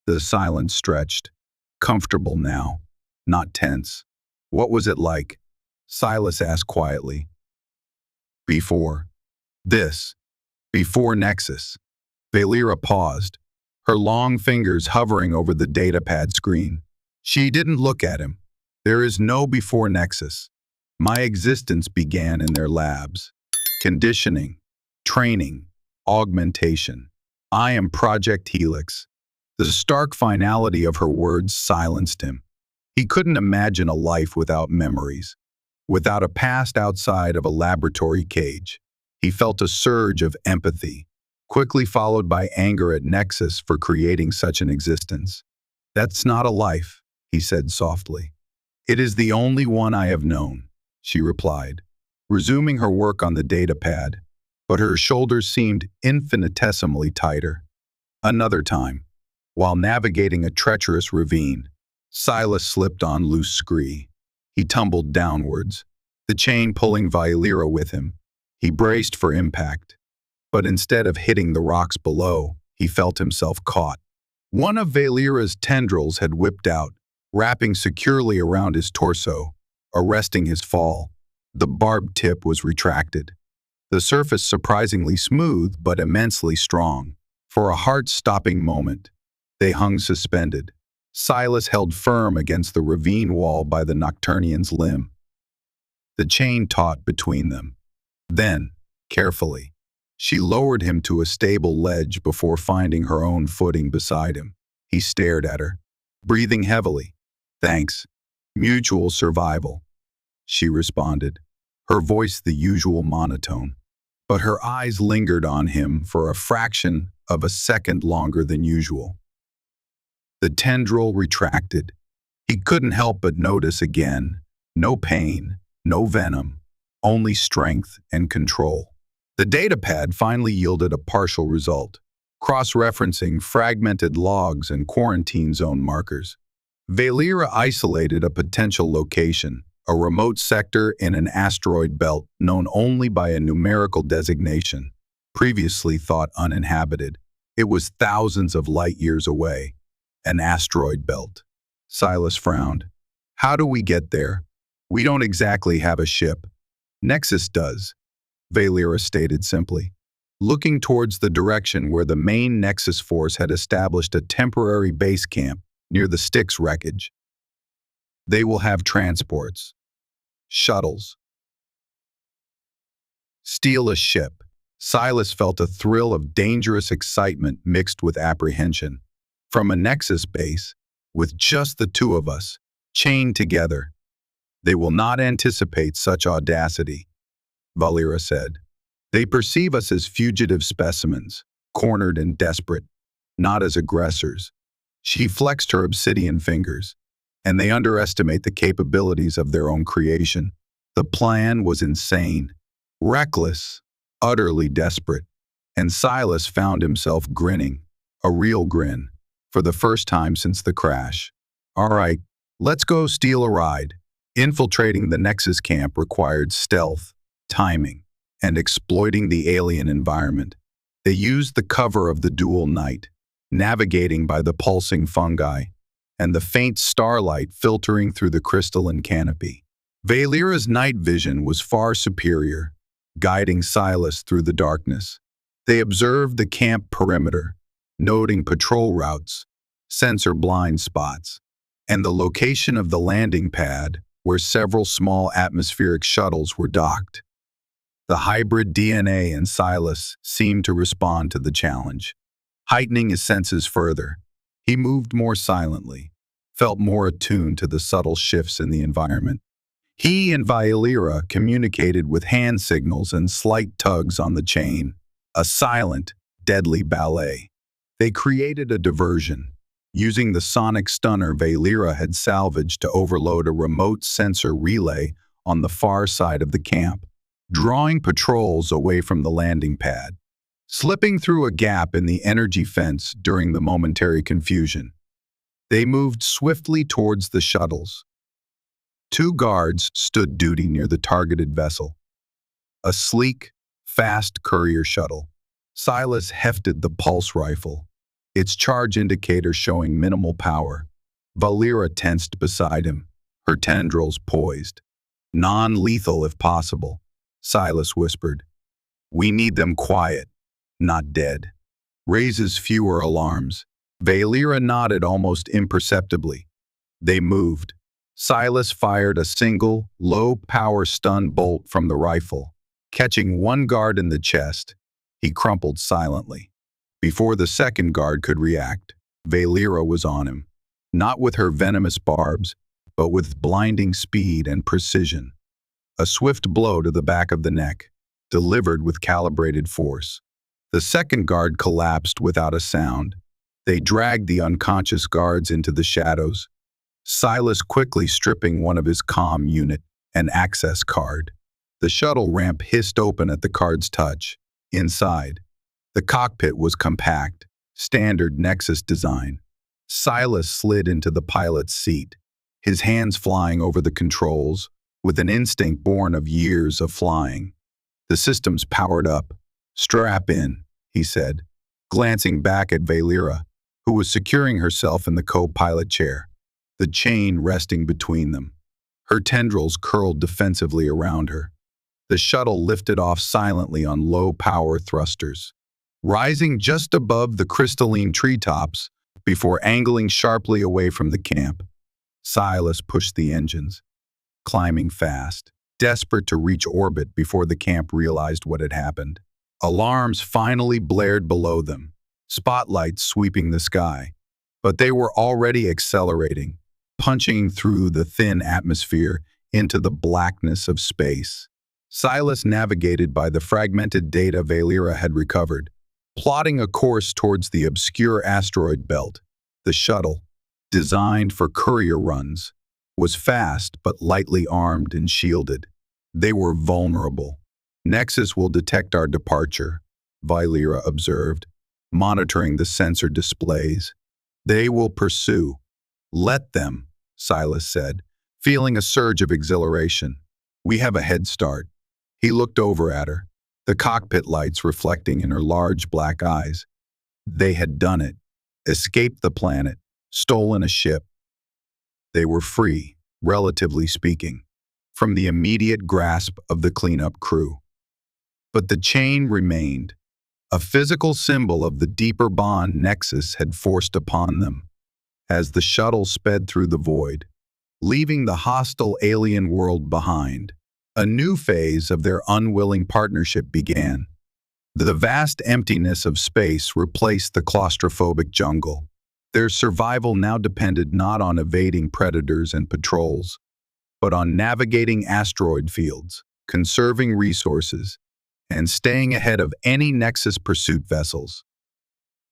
The silence stretched, comfortable now, not tense. What was it like? Silas asked quietly. Before this, before Nexus. Vaelira paused, her long fingers hovering over the datapad screen. She didn't look at him. There is no before Nexus. My existence began in their labs. Conditioning, training, augmentation. I am Project Helix. The stark finality of her words silenced him. He couldn't imagine a life without memories, without a past outside of a laboratory cage. He felt a surge of empathy, quickly followed by anger at Nexus for creating such an existence. That's not a life, he said softly. It is the only one I have known, she replied, resuming her work on the datapad, but her shoulders seemed infinitesimally tighter. Another time, while navigating a treacherous ravine, Silas slipped on loose scree. He tumbled downwards, the chain pulling Vaelira with him. He braced for impact, but instead of hitting the rocks below, he felt himself caught. One of Vaelira's tendrils had whipped out, wrapping securely around his torso, arresting his fall. The barbed tip was retracted, the surface surprisingly smooth but immensely strong. For a heart-stopping moment, they hung suspended. Silas held firm against the ravine wall by the Nocturnian's limb. The chain taut between them. Then, carefully, she lowered him to a stable ledge before finding her own footing beside him. He stared at her, breathing heavily. Thanks. Mutual survival, she responded, her voice the usual monotone. But her eyes lingered on him for a fraction of a second longer than usual. The tendril retracted. He couldn't help but notice again. No pain, no venom, only strength and control. The datapad finally yielded a partial result, cross-referencing fragmented logs and quarantine zone markers. Vaelira isolated a potential location, a remote sector in an asteroid belt known only by a numerical designation, previously thought uninhabited. It was thousands of light years away. An asteroid belt. Silas frowned. How do we get there? We don't exactly have a ship. Nexus does, Vaelira stated simply, looking towards the direction where the main Nexus force had established a temporary base camp near the Styx wreckage. They will have transports, shuttles. Steal a ship. Silas felt a thrill of dangerous excitement mixed with apprehension. From a Nexus base, with just the two of us, chained together. They will not anticipate such audacity, Vaelira said. They perceive us as fugitive specimens, cornered and desperate, not as aggressors. She flexed her obsidian fingers, and they underestimate the capabilities of their own creation. The plan was insane, reckless, utterly desperate, and Silas found himself grinning, a real grin, for the first time since the crash. All right, let's go steal a ride. Infiltrating the Nexus camp required stealth, timing, and exploiting the alien environment. They used the cover of the dual night, navigating by the pulsing fungi, and the faint starlight filtering through the crystalline canopy. Vaelira's night vision was far superior, guiding Silas through the darkness. They observed the camp perimeter, noting patrol routes, sensor blind spots, and the location of the landing pad where several small atmospheric shuttles were docked. The hybrid DNA in Silas seemed to respond to the challenge, heightening his senses further. He moved more silently, felt more attuned to the subtle shifts in the environment. He and Vaelira communicated with hand signals and slight tugs on the chain, a silent, deadly ballet. They created a diversion, using the sonic stunner Vaelira had salvaged to overload a remote sensor relay on the far side of the camp, drawing patrols away from the landing pad. Slipping through a gap in the energy fence during the momentary confusion, they moved swiftly towards the shuttles. Two guards stood duty near the targeted vessel. A sleek, fast courier shuttle. Silas hefted the pulse rifle, its charge indicator showing minimal power. Vaelira tensed beside him, her tendrils poised. Non-lethal if possible, Silas whispered. We need them quiet, not dead. Raises fewer alarms. Vaelira nodded almost imperceptibly. They moved. Silas fired a single, low-power stun bolt from the rifle. Catching one guard in the chest, he crumpled silently. Before the second guard could react, Vaelira was on him, not with her venomous barbs, but with blinding speed and precision. A swift blow to the back of the neck, delivered with calibrated force. The second guard collapsed without a sound. They dragged the unconscious guards into the shadows, Silas quickly stripping one of his comm unit, an access card. The shuttle ramp hissed open at the card's touch. Inside, the cockpit was compact, standard Nexus design. Silas slid into the pilot's seat, his hands flying over the controls, with an instinct born of years of flying. The system's powered up. Strap in, he said, glancing back at Vaelira, who was securing herself in the co-pilot chair, the chain resting between them. Her tendrils curled defensively around her. The shuttle lifted off silently on low-power thrusters, rising just above the crystalline treetops before angling sharply away from the camp. Silas pushed the engines, climbing fast, desperate to reach orbit before the camp realized what had happened. Alarms finally blared below them, spotlights sweeping the sky, but they were already accelerating, punching through the thin atmosphere into the blackness of space. Silas navigated by the fragmented data Vaelira had recovered, plotting a course towards the obscure asteroid belt. The shuttle, designed for courier runs, was fast but lightly armed and shielded. They were vulnerable. Nexus will detect our departure, Vaelira observed, monitoring the sensor displays. They will pursue. Let them, Silas said, feeling a surge of exhilaration. We have a head start. He looked over at her, the cockpit lights reflecting in her large black eyes. They had done it, escaped the planet, stolen a ship. They were free, relatively speaking, from the immediate grasp of the cleanup crew. But the chain remained, a physical symbol of the deeper bond Nexus had forced upon them. As the shuttle sped through the void, leaving the hostile alien world behind, a new phase of their unwilling partnership began. The vast emptiness of space replaced the claustrophobic jungle. Their survival now depended not on evading predators and patrols, but on navigating asteroid fields, conserving resources, and staying ahead of any Nexus pursuit vessels.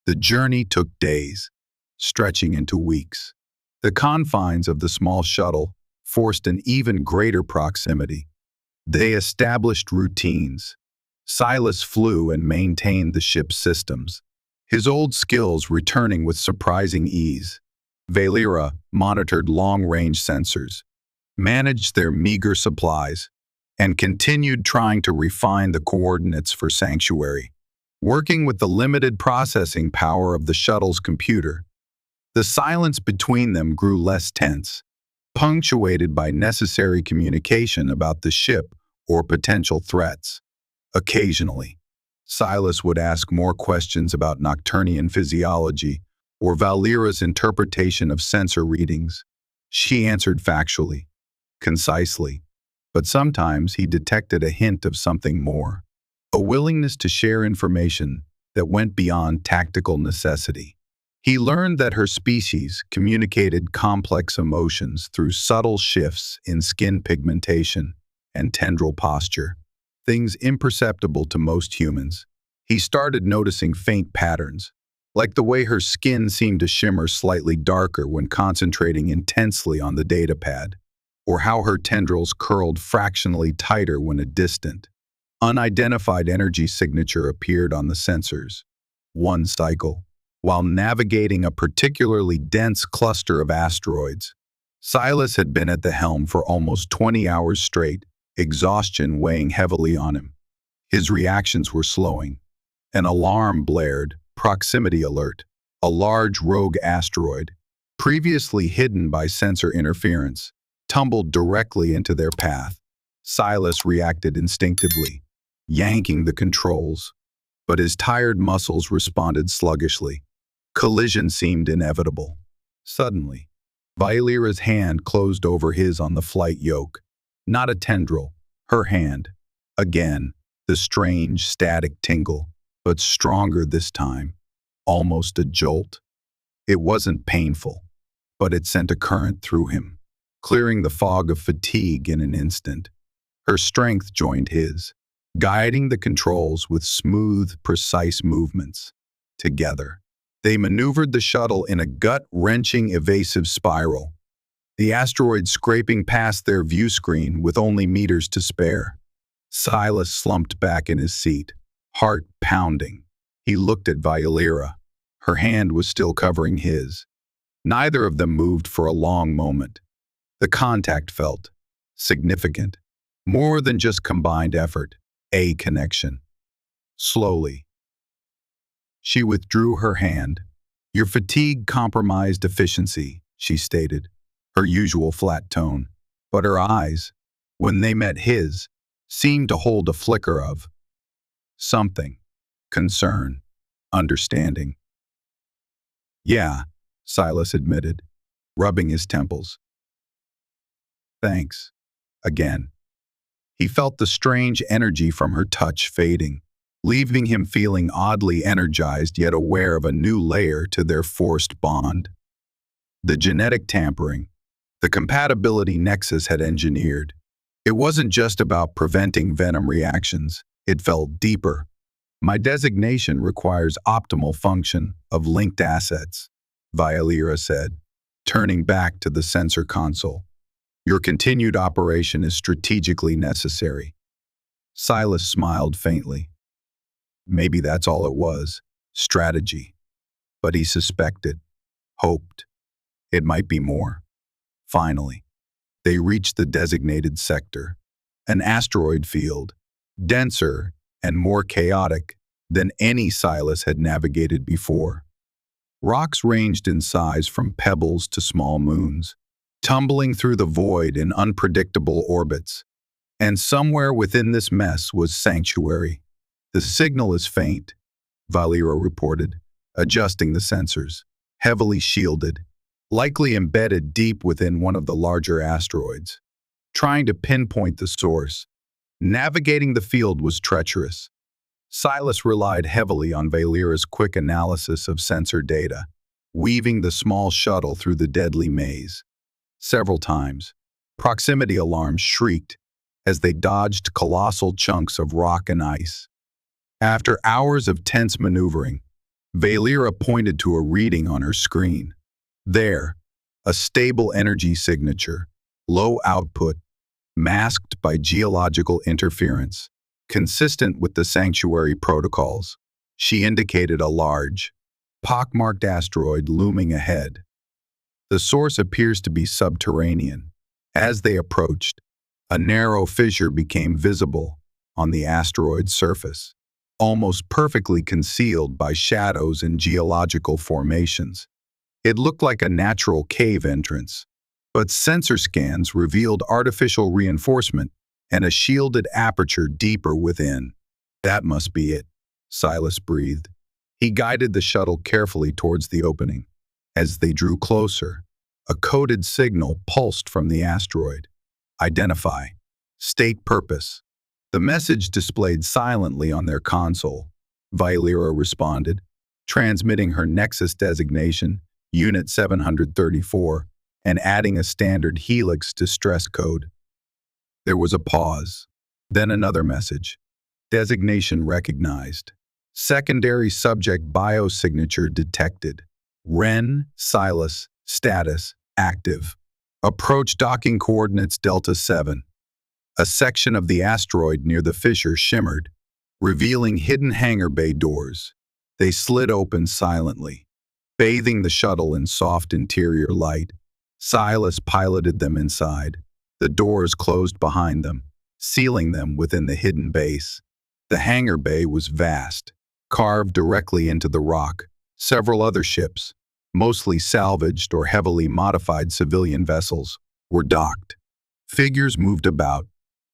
The journey took days, stretching into weeks. The confines of the small shuttle forced an even greater proximity. They established routines. Silas flew and maintained the ship's systems, his old skills returning with surprising ease. Vaelira monitored long-range sensors, managed their meager supplies, and continued trying to refine the coordinates for Sanctuary. Working with the limited processing power of the shuttle's computer, the silence between them grew less tense, punctuated by necessary communication about the ship or potential threats. Occasionally, Silas would ask more questions about Nocturnian physiology or Vaelira's interpretation of sensor readings. She answered factually, concisely, but sometimes he detected a hint of something more, a willingness to share information that went beyond tactical necessity. He learned that her species communicated complex emotions through subtle shifts in skin pigmentation and tendril posture, things imperceptible to most humans. He started noticing faint patterns, like the way her skin seemed to shimmer slightly darker when concentrating intensely on the datapad, or how her tendrils curled fractionally tighter when a distant, unidentified energy signature appeared on the sensors. One cycle. While navigating a particularly dense cluster of asteroids, Silas had been at the helm for almost 20 hours straight, exhaustion weighing heavily on him. His reactions were slowing. An alarm blared, proximity alert. A large rogue asteroid, previously hidden by sensor interference, tumbled directly into their path. Silas reacted instinctively, yanking the controls, but his tired muscles responded sluggishly. Collision seemed inevitable. Suddenly, Vaelira's hand closed over his on the flight yoke. Not a tendril, her hand. Again, the strange, static tingle, but stronger this time. Almost a jolt. It wasn't painful, but it sent a current through him, clearing the fog of fatigue in an instant. Her strength joined his, guiding the controls with smooth, precise movements. Together, they maneuvered the shuttle in a gut-wrenching, evasive spiral, the asteroid scraping past their view screen with only meters to spare. Silas slumped back in his seat, heart pounding. He looked at Vaelira. Her hand was still covering his. Neither of them moved for a long moment. The contact felt significant, more than just combined effort, a connection. Slowly, she withdrew her hand. "Your fatigue compromised efficiency," she stated, her usual flat tone. But her eyes, when they met his, seemed to hold a flicker of something. Concern. Understanding. "Yeah," Silas admitted, rubbing his temples. "Thanks." Again. He felt the strange energy from her touch fading, leaving him feeling oddly energized yet aware of a new layer to their forced bond. The genetic tampering, the compatibility Nexus had engineered. It wasn't just about preventing venom reactions, it felt deeper. "My designation requires optimal function of linked assets," Vaelira said, turning back to the sensor console. "Your continued operation is strategically necessary." Silas smiled faintly. Maybe that's all it was, strategy. But he suspected, hoped, it might be more. Finally, they reached the designated sector, an asteroid field, denser and more chaotic than any Silas had navigated before. Rocks ranged in size from pebbles to small moons, tumbling through the void in unpredictable orbits. And somewhere within this mess was sanctuary. "The signal is faint," Vaelira reported, adjusting the sensors. "Heavily shielded, likely embedded deep within one of the larger asteroids." Trying to pinpoint the source, navigating the field was treacherous. Silas relied heavily on Vaelira's quick analysis of sensor data, weaving the small shuttle through the deadly maze. Several times, proximity alarms shrieked as they dodged colossal chunks of rock and ice. After hours of tense maneuvering, Vaelira pointed to a reading on her screen. There, a stable energy signature, low output, masked by geological interference, consistent with the sanctuary protocols. She indicated a large, pockmarked asteroid looming ahead. The source appears to be subterranean. As they approached, a narrow fissure became visible on the asteroid's surface, almost perfectly concealed by shadows and geological formations. It looked like a natural cave entrance, but sensor scans revealed artificial reinforcement and a shielded aperture deeper within. "That must be it," Silas breathed. He guided the shuttle carefully towards the opening. As they drew closer, a coded signal pulsed from the asteroid. "Identify. State purpose." The message displayed silently on their console. Vaelira responded, transmitting her Nexus designation, Unit 734, and adding a standard Helix distress code. There was a pause, then another message. "Designation recognized." Secondary subject biosignature detected. Ren, Silas, status, active. Approach docking coordinates Delta 7. A section of the asteroid near the fissure shimmered, revealing hidden hangar bay doors. They slid open silently, bathing the shuttle in soft interior light. Silas piloted them inside. The doors closed behind them, sealing them within the hidden base. The hangar bay was vast, carved directly into the rock. Several other ships, mostly salvaged or heavily modified civilian vessels, were docked. Figures moved about,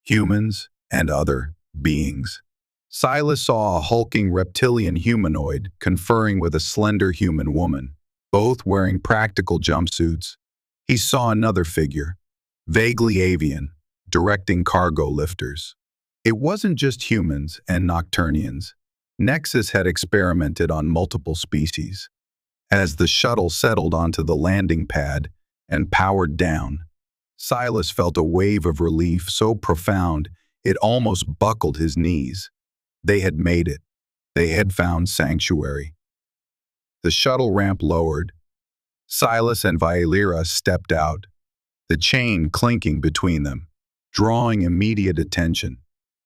humans and other beings. Silas saw a hulking reptilian humanoid conferring with a slender human woman, both wearing practical jumpsuits. He saw another figure, vaguely avian, directing cargo lifters. It wasn't just humans and Nocturnians. Nexus had experimented on multiple species. As the shuttle settled onto the landing pad and powered down, Silas felt a wave of relief so profound it almost buckled his knees. They had made it. They had found sanctuary. The shuttle ramp lowered. Silas and Vaelira stepped out, the chain clinking between them, drawing immediate attention.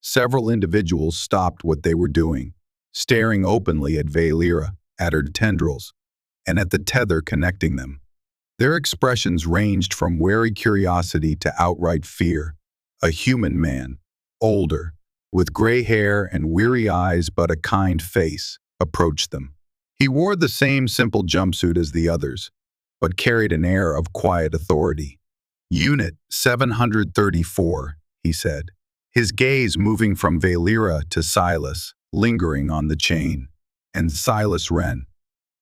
Several individuals stopped what they were doing, staring openly at Vaelira, at her tendrils, and at the tether connecting them. Their expressions ranged from wary curiosity to outright fear. A human man, older, with gray hair and weary eyes but a kind face, approached them. He wore the same simple jumpsuit as the others, but carried an air of quiet authority. "Unit 734, he said, his gaze moving from Vaelira to Silas, lingering on the chain. And Silas Wren.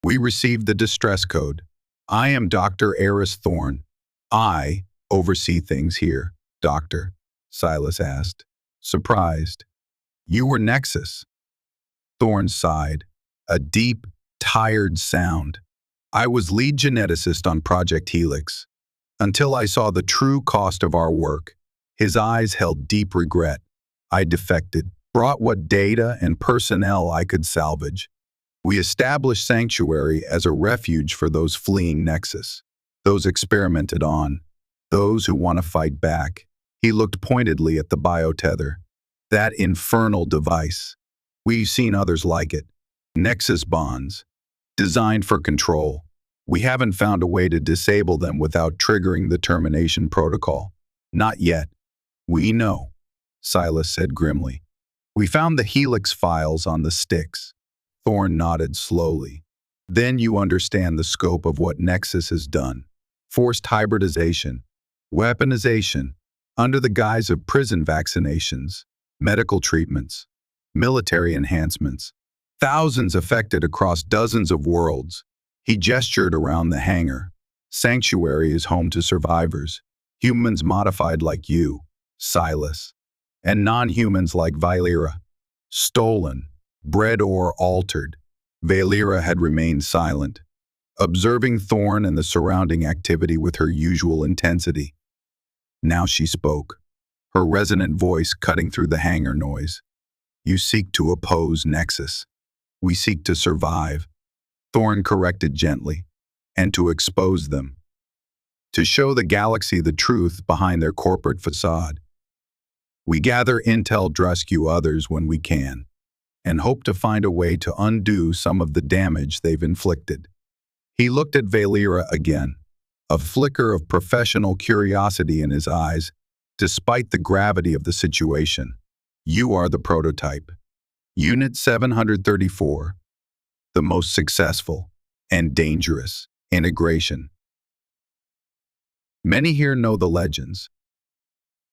"We received the distress code. I am Dr. Eris Thorne. I oversee things here, Doctor," Silas asked, surprised. "You were Nexus." Thorne sighed, a deep, tired sound. "I was lead geneticist on Project Helix, until I saw the true cost of our work." His eyes held deep regret. "I defected, brought what data and personnel I could salvage. We established Sanctuary as a refuge for those fleeing Nexus, those experimented on, those who want to fight back." He looked pointedly at the biotether. "That infernal device. We've seen others like it. Nexus bonds, designed for control. We haven't found a way to disable them without triggering the termination protocol. Not yet." "We know," Silas said grimly. "We found the Helix files on the sticks." Thorne nodded slowly. "Then you understand the scope of what Nexus has done. Forced hybridization, weaponization, under the guise of prison vaccinations, medical treatments, military enhancements. Thousands affected across dozens of worlds." He gestured around the hangar. "Sanctuary is home to survivors, humans modified like you, Silas, and non-humans like Vaelira. Stolen, bred or altered." Vaelira had remained silent, observing Thorne and the surrounding activity with her usual intensity. Now she spoke, her resonant voice cutting through the hangar noise. "You seek to oppose Nexus. We seek to survive," Thorne corrected gently, "and to expose them. To show the galaxy the truth behind their corporate facade. We gather intel to rescue others when we can, and hope to find a way to undo some of the damage they've inflicted." He looked at Vaelira again, a flicker of professional curiosity in his eyes, despite the gravity of the situation. "You are the prototype. Unit 734. The most successful and dangerous integration. Many here know the legends."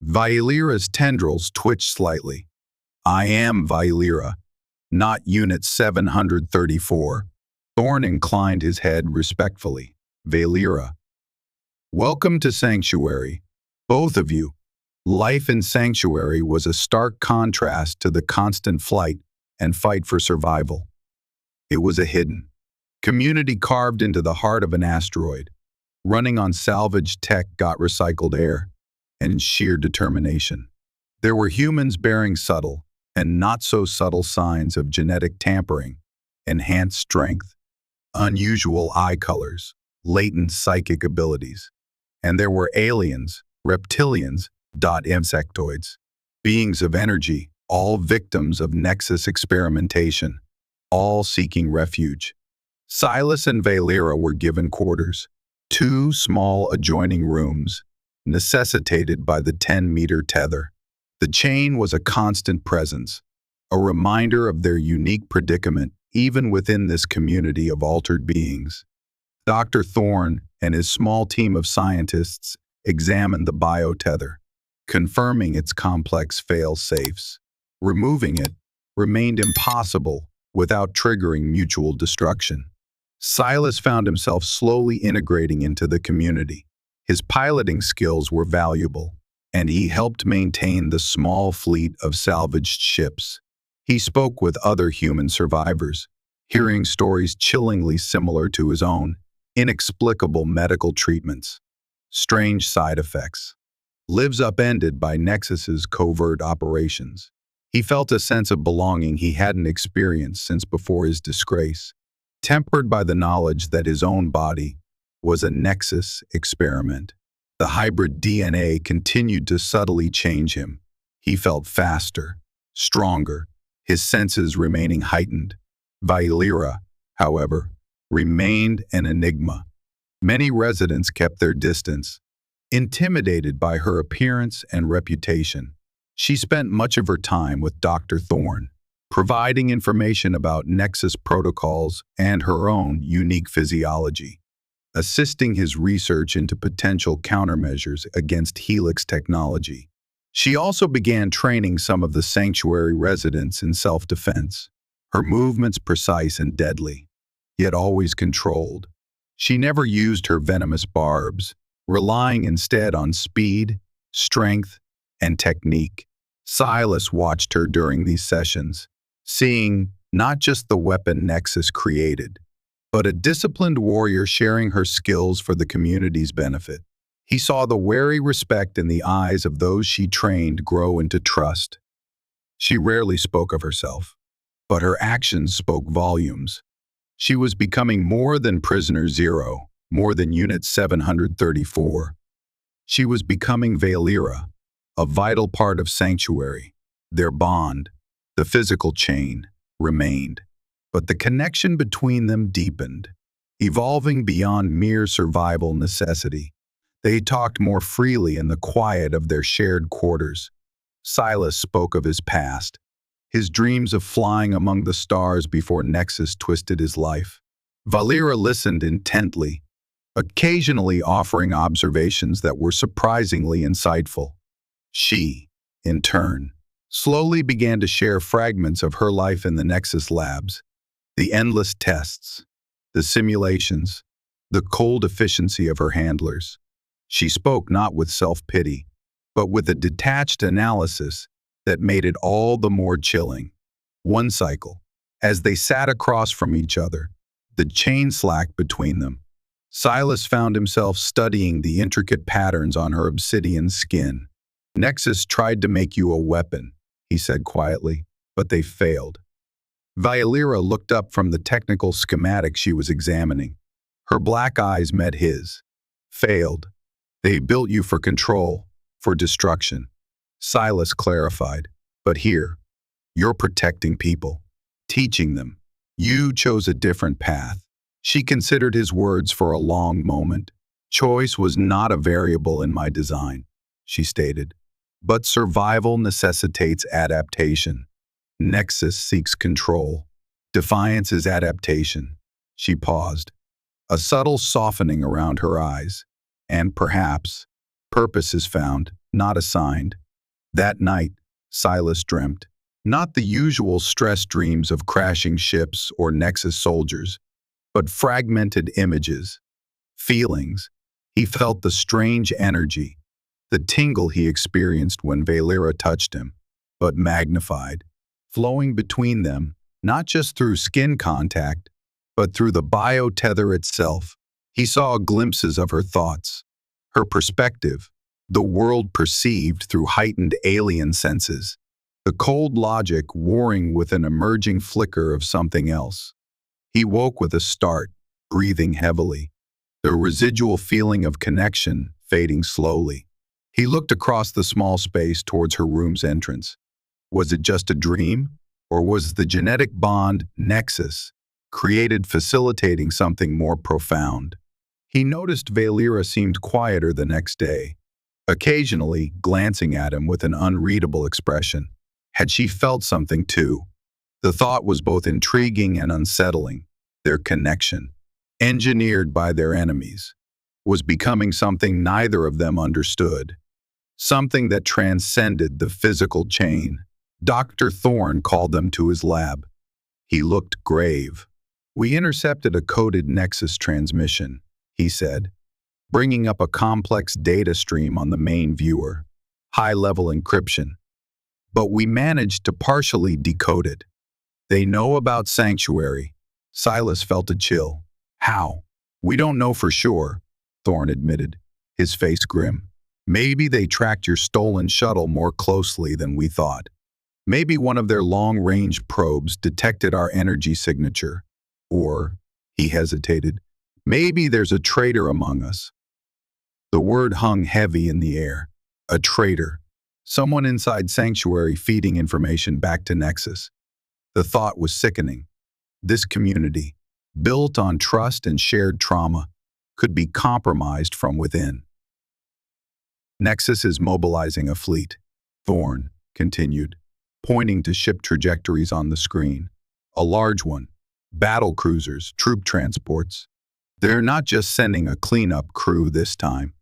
Vaelira's tendrils twitched slightly. "I am Vaelira, not Unit 734. Thorne inclined his head respectfully. "Vaelira. Welcome to Sanctuary, both of you." Life in Sanctuary was a stark contrast to the constant flight and fight for survival. It was a hidden community carved into the heart of an asteroid, running on salvaged tech got recycled air, and sheer determination. There were humans bearing subtle, and not-so-subtle signs of genetic tampering, enhanced strength, unusual eye colors, latent psychic abilities. And there were aliens, reptilians, insectoids, beings of energy, all victims of Nexus experimentation, all seeking refuge. Silas and Vaelira were given quarters, two small adjoining rooms, necessitated by the 10-meter tether. The chain was a constant presence, a reminder of their unique predicament even within this community of altered beings. Dr. Thorne and his small team of scientists examined the biotether, confirming its complex fail-safes. Removing it remained impossible without triggering mutual destruction. Silas found himself slowly integrating into the community. His piloting skills were valuable, and he helped maintain the small fleet of salvaged ships. He spoke with other human survivors, hearing stories chillingly similar to his own, inexplicable medical treatments, strange side effects, lives upended by Nexus's covert operations. He felt a sense of belonging he hadn't experienced since before his disgrace, tempered by the knowledge that his own body was a Nexus experiment. The hybrid DNA continued to subtly change him. He felt faster, stronger, his senses remaining heightened. Vaelira, however, remained an enigma. Many residents kept their distance, intimidated by her appearance and reputation. She spent much of her time with Dr. Thorne, providing information about Nexus protocols and her own unique physiology, assisting his research into potential countermeasures against Helix technology. She also began training some of the sanctuary residents in self-defense, her movements precise and deadly, yet always controlled. She never used her venomous barbs, relying instead on speed, strength, and technique. Silas watched her during these sessions, seeing not just the weapon Nexus created, but a disciplined warrior sharing her skills for the community's benefit. He saw the wary respect in the eyes of those she trained grow into trust. She rarely spoke of herself, but her actions spoke volumes. She was becoming more than Prisoner Zero, more than Unit 734. She was becoming Vaelira, a vital part of Sanctuary. Their bond, the physical chain, remained, but the connection between them deepened, evolving beyond mere survival necessity. They talked more freely in the quiet of their shared quarters. Silas spoke of his past, his dreams of flying among the stars before Nexus twisted his life. Vaelira listened intently, occasionally offering observations that were surprisingly insightful. She, in turn, slowly began to share fragments of her life in the Nexus labs, the endless tests, the simulations, the cold efficiency of her handlers. She spoke not with self-pity, but with a detached analysis that made it all the more chilling. One cycle, as they sat across from each other, the chain slack between them, Silas found himself studying the intricate patterns on her obsidian skin. Nexus tried to make you a weapon, he said quietly, but they failed. Vaelira looked up from the technical schematic she was examining. Her black eyes met his. Failed. They built you for control, for destruction. Silas clarified, but here, you're protecting people, teaching them. You chose a different path. She considered his words for a long moment. Choice was not a variable in my design, she stated, but survival necessitates adaptation. Nexus seeks control. Defiance is adaptation. She paused, a subtle softening around her eyes. And perhaps, purpose is found, not assigned. That night, Silas dreamt, not the usual stress dreams of crashing ships or Nexus soldiers, but fragmented images, feelings. He felt the strange energy, the tingle he experienced when Vaelira touched him, but magnified, flowing between them, not just through skin contact, but through the biotether itself. He saw glimpses of her thoughts, her perspective, the world perceived through heightened alien senses. the cold logic warring with an emerging flicker of something else. He woke with a start, breathing heavily, the residual feeling of connection fading slowly. He looked across the small space towards her room's entrance. Was it just a dream? Or was the genetic bond nexus created facilitating something more profound? He noticed Vaelira seemed quieter the next day, occasionally glancing at him with an unreadable expression. Had she felt something too? The thought was both intriguing and unsettling. Their connection, engineered by their enemies, was becoming something neither of them understood, something that transcended the physical chain. Dr. Thorne called them to his lab. He looked grave. "We intercepted a coded Nexus transmission," he said, bringing up a complex data stream on the main viewer, high-level encryption. "But we managed to partially decode it. They know about Sanctuary." Silas felt a chill. "How?" "We don't know for sure," Thorne admitted, his face grim. "Maybe they tracked your stolen shuttle more closely than we thought. Maybe one of their long-range probes detected our energy signature. Or," he hesitated, "maybe there's a traitor among us." The word hung heavy in the air. A traitor. Someone inside Sanctuary feeding information back to Nexus. The thought was sickening. This community, built on trust and shared trauma, could be compromised from within. "Nexus is mobilizing a fleet," Thorne continued, pointing to ship trajectories on the screen. "A large one. Battle cruisers, troop transports. They're not just sending a cleanup crew this time.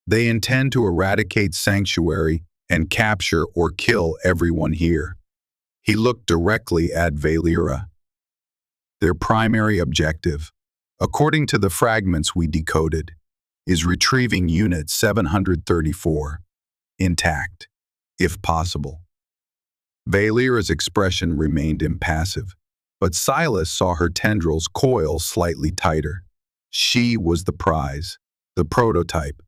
They intend to eradicate Sanctuary and capture or kill everyone here." He looked directly at Vaelira. "Their primary objective, according to the fragments we decoded, is retrieving Unit 734, intact, if possible." Vaelira's expression remained impassive, but Silas saw her tendrils coil slightly tighter. She was the prize, the prototype.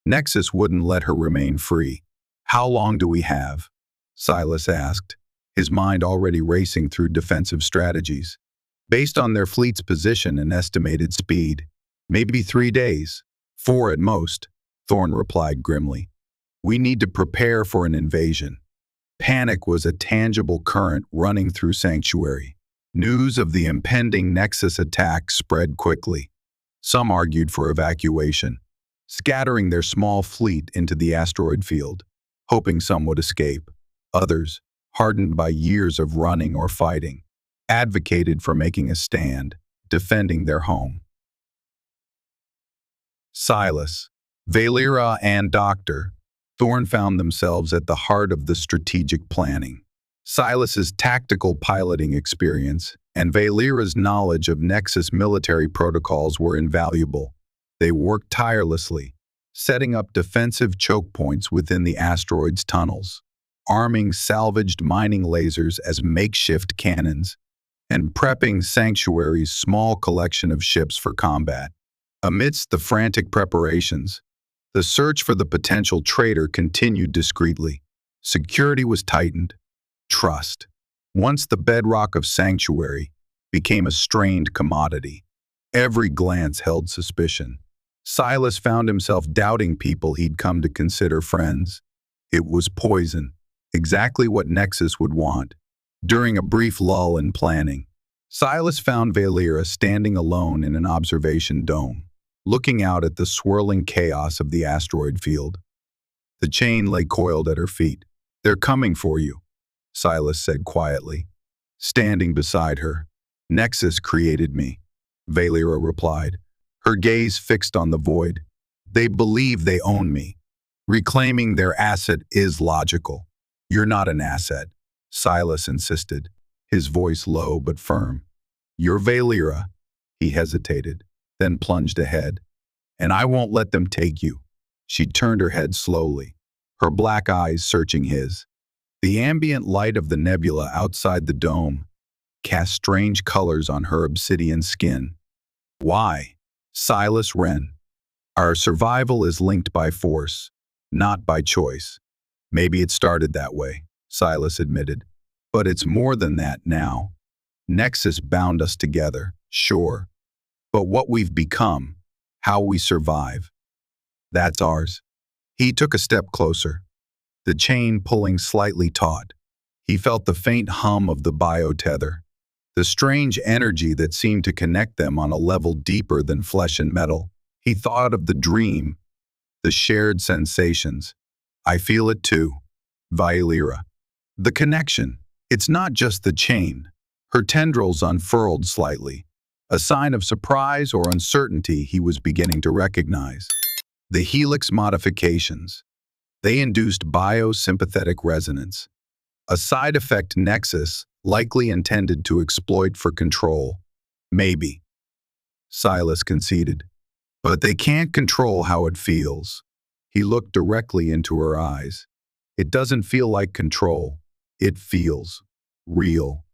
Nexus wouldn't let her remain free. "How long do we have?" Silas asked, his mind already racing through defensive strategies. "Based on their fleet's position and estimated speed, maybe 3 days. 4 at most," Thorne replied grimly. "We need to prepare for an invasion." Panic was a tangible current running through Sanctuary. News of the impending Nexus attack spread quickly. Some argued for evacuation, scattering their small fleet into the asteroid field, hoping some would escape. Others, hardened by years of running or fighting, advocated for making a stand, defending their home. Silas, Vaelira, and Dr. Thorne found themselves at the heart of the strategic planning. Silas's tactical piloting experience and Vaelira's knowledge of Nexus military protocols were invaluable. They worked tirelessly, setting up defensive choke points within the asteroid's tunnels, arming salvaged mining lasers as makeshift cannons, and prepping Sanctuary's small collection of ships for combat. Amidst the frantic preparations, the search for the potential traitor continued discreetly. Security was tightened. Trust, once the bedrock of Sanctuary, became a strained commodity. Every glance held suspicion. Silas found himself doubting people he'd come to consider friends. It was poison, exactly what Nexus would want. During a brief lull in planning, Silas found Vaelira standing alone in an observation dome, looking out at the swirling chaos of the asteroid field. The chain lay coiled at her feet. "They're coming for you," Silas said quietly, standing beside her. "Nexus created me," Vaelira replied, her gaze fixed on the void. "They believe they own me. Reclaiming their asset is logical." "You're not an asset," Silas insisted, his voice low but firm. "You're Vaelira." He hesitated, then plunged ahead. "And I won't let them take you." She turned her head slowly, her black eyes searching his. The ambient light of the nebula outside the dome cast strange colors on her obsidian skin. "Why?" "Silas Wren. Our survival is linked by force, not by choice." "Maybe it started that way," Silas admitted. But it's more than that now. Nexus bound us together, sure. But what we've become, how we survive, that's ours. He took a step closer, the chain pulling slightly taut. He felt the faint hum of the biotether, the strange energy that seemed to connect them on a level deeper than flesh and metal. He thought of the dream, the shared sensations. I feel it too. Vaelira. The connection. It's not just the chain. Her tendrils unfurled slightly, a sign of surprise or uncertainty he was beginning to recognize. The helix modifications. They induced biosympathetic resonance, a side effect Nexus likely intended to exploit for control. Maybe, Silas conceded. But they can't control how it feels. He looked directly into her eyes. It doesn't feel like control. It feels real.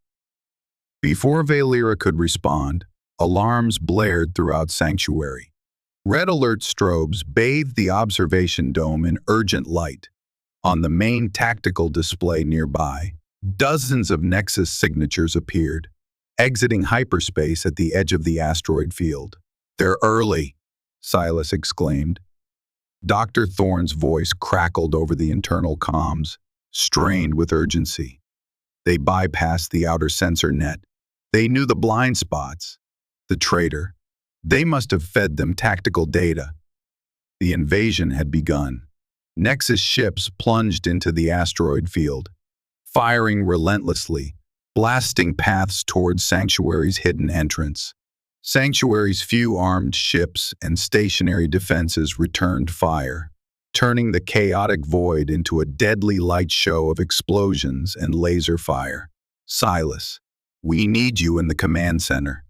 Before Vaelira could respond, alarms blared throughout Sanctuary. Red alert strobes bathed the observation dome in urgent light. On the main tactical display nearby, dozens of Nexus signatures appeared, exiting hyperspace at the edge of the asteroid field. They're early, Silas exclaimed. Dr. Thorne's voice crackled over the internal comms, strained with urgency. They bypassed the outer sensor net. They knew the blind spots. The traitor. They must have fed them tactical data. The invasion had begun. Nexus ships plunged into the asteroid field, firing relentlessly, blasting paths towards Sanctuary's hidden entrance. Sanctuary's few armed ships and stationary defenses returned fire, turning the chaotic void into a deadly light show of explosions and laser fire. Silas, we need you in the command center,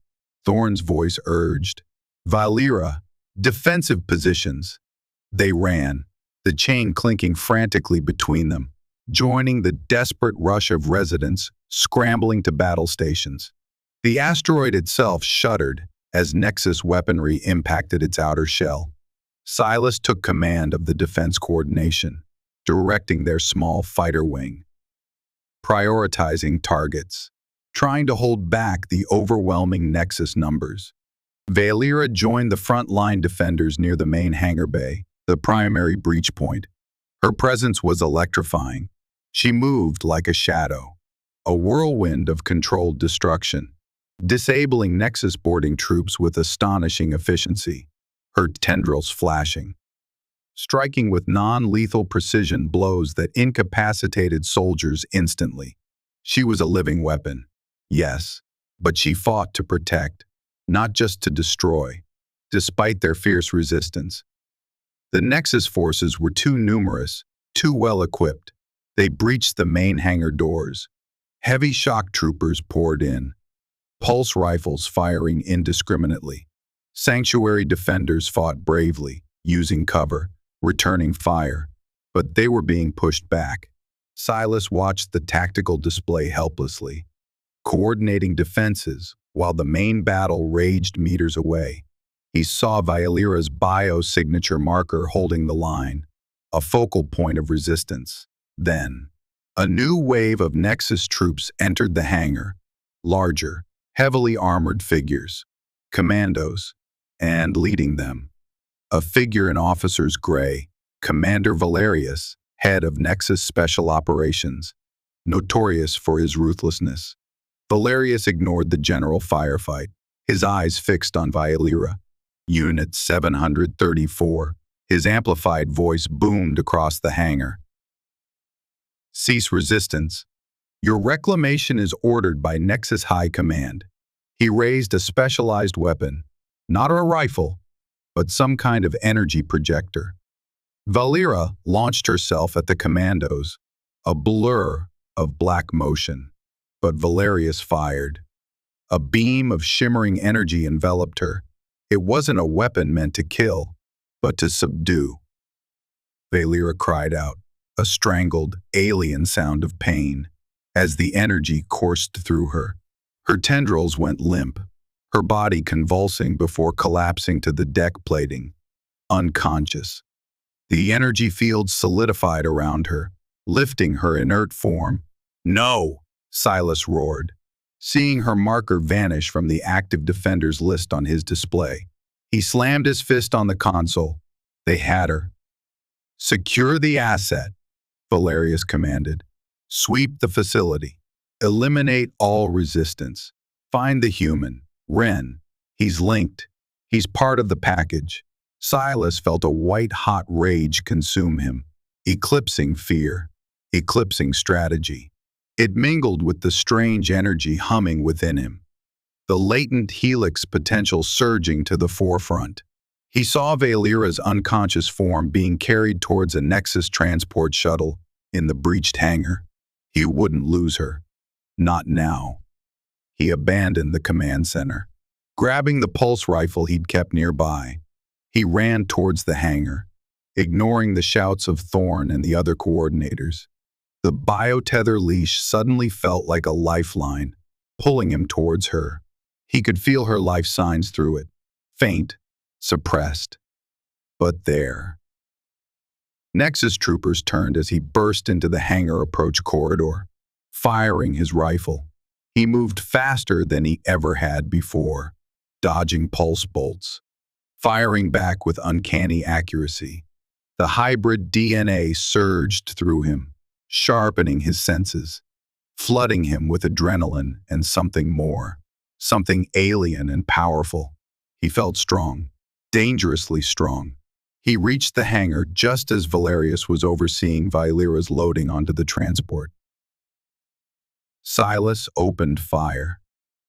Thorne's voice urged. Vaelira, defensive positions. They ran, the chain clinking frantically between them, joining the desperate rush of residents scrambling to battle stations. The asteroid itself shuddered as Nexus weaponry impacted its outer shell. Silas took command of the defense coordination, directing their small fighter wing, prioritizing targets, trying to hold back the overwhelming Nexus numbers. Vaelira joined the front-line defenders near the main hangar bay, the primary breach point. Her presence was electrifying. She moved like a shadow, a whirlwind of controlled destruction, disabling Nexus boarding troops with astonishing efficiency, her tendrils flashing, striking with non-lethal precision blows that incapacitated soldiers instantly. She was a living weapon, yes, but she fought to protect, not just to destroy, despite their fierce resistance. The Nexus forces were too numerous, too well-equipped. They breached the main hangar doors. Heavy shock troopers poured in, pulse rifles firing indiscriminately. Sanctuary defenders fought bravely, using cover, returning fire, but they were being pushed back. Silas watched the tactical display helplessly, coordinating defenses while the main battle raged meters away. He saw Vaelira's biosignature marker holding the line, a focal point of resistance. Then, a new wave of Nexus troops entered the hangar, larger, heavily armored figures, commandos, and leading them, a figure in officer's gray, Commander Valerius, head of Nexus Special Operations, notorious for his ruthlessness. Valerius ignored the general firefight, his eyes fixed on Vaelira. Unit 734, his amplified voice boomed across the hangar. Cease resistance. Your reclamation is ordered by Nexus High Command. He raised a specialized weapon, not a rifle, but some kind of energy projector. Vaelira launched herself at the commandos, a blur of black motion. But Valerius fired. A beam of shimmering energy enveloped her. It wasn't a weapon meant to kill, but to subdue. Vaelira cried out, a strangled, alien sound of pain, as the energy coursed through her. Her tendrils went limp, her body convulsing before collapsing to the deck plating, unconscious. The energy field solidified around her, lifting her inert form. "No!" Silas roared, seeing her marker vanish from the active defenders list on his display. He slammed his fist on the console. They had her. "Secure the asset," Valerius commanded. "Sweep the facility. Eliminate all resistance. Find the human, Ren. He's linked. He's part of the package." Silas felt a white-hot rage consume him, eclipsing fear, eclipsing strategy. It mingled with the strange energy humming within him, the latent helix potential surging to the forefront. He saw Vaelira's unconscious form being carried towards a Nexus transport shuttle in the breached hangar. He wouldn't lose her. Not now. He abandoned the command center. Grabbing the pulse rifle he'd kept nearby, he ran towards the hangar, ignoring the shouts of Thorn and the other coordinators. The biotether leash suddenly felt like a lifeline, pulling him towards her. He could feel her life signs through it, faint, suppressed. But there. Nexus troopers turned as he burst into the hangar approach corridor, firing his rifle. He moved faster than he ever had before, dodging pulse bolts, firing back with uncanny accuracy. The hybrid DNA surged through him, sharpening his senses, flooding him with adrenaline and something more, something alien and powerful. He felt strong, dangerously strong. He reached the hangar just as Valerius was overseeing Vaelira's loading onto the transport. Silas opened fire,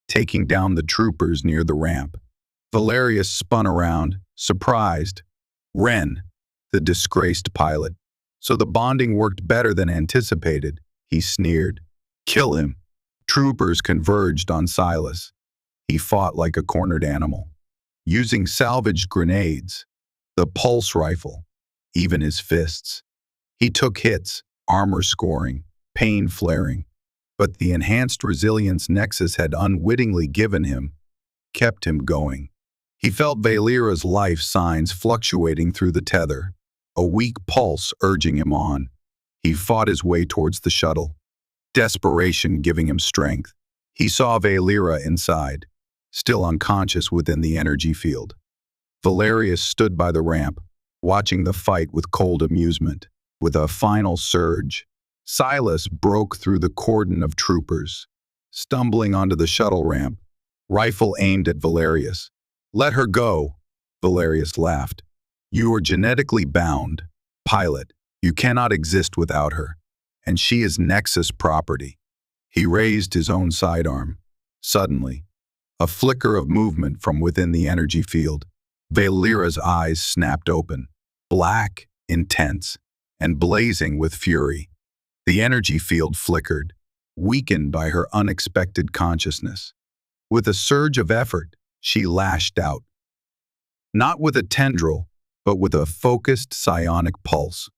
taking down the troopers near the ramp. Valerius spun around, surprised. Ren, the disgraced pilot. So the bonding worked better than anticipated, he sneered. "Kill him." Troopers converged on Silas. He fought like a cornered animal, using salvaged grenades, the pulse rifle, even his fists. He took hits, armor scoring, pain flaring, but the enhanced resilience Nexus had unwittingly given him kept him going. He felt Vaelira's life signs fluctuating through the tether, a weak pulse urging him on. He fought his way towards the shuttle, desperation giving him strength. He saw Vaelira inside, still unconscious within the energy field. Valerius stood by the ramp, watching the fight with cold amusement. With a final surge, Silas broke through the cordon of troopers, stumbling onto the shuttle ramp, rifle aimed at Valerius. "Let her go," Valerius laughed. "You are genetically bound. Pilot, you cannot exist without her, and she is Nexus property." He raised his own sidearm. Suddenly, a flicker of movement from within the energy field. Vaelira's eyes snapped open, black, intense, and blazing with fury. The energy field flickered, weakened by her unexpected consciousness. With a surge of effort, she lashed out. Not with a tendril, but with a focused psionic pulse,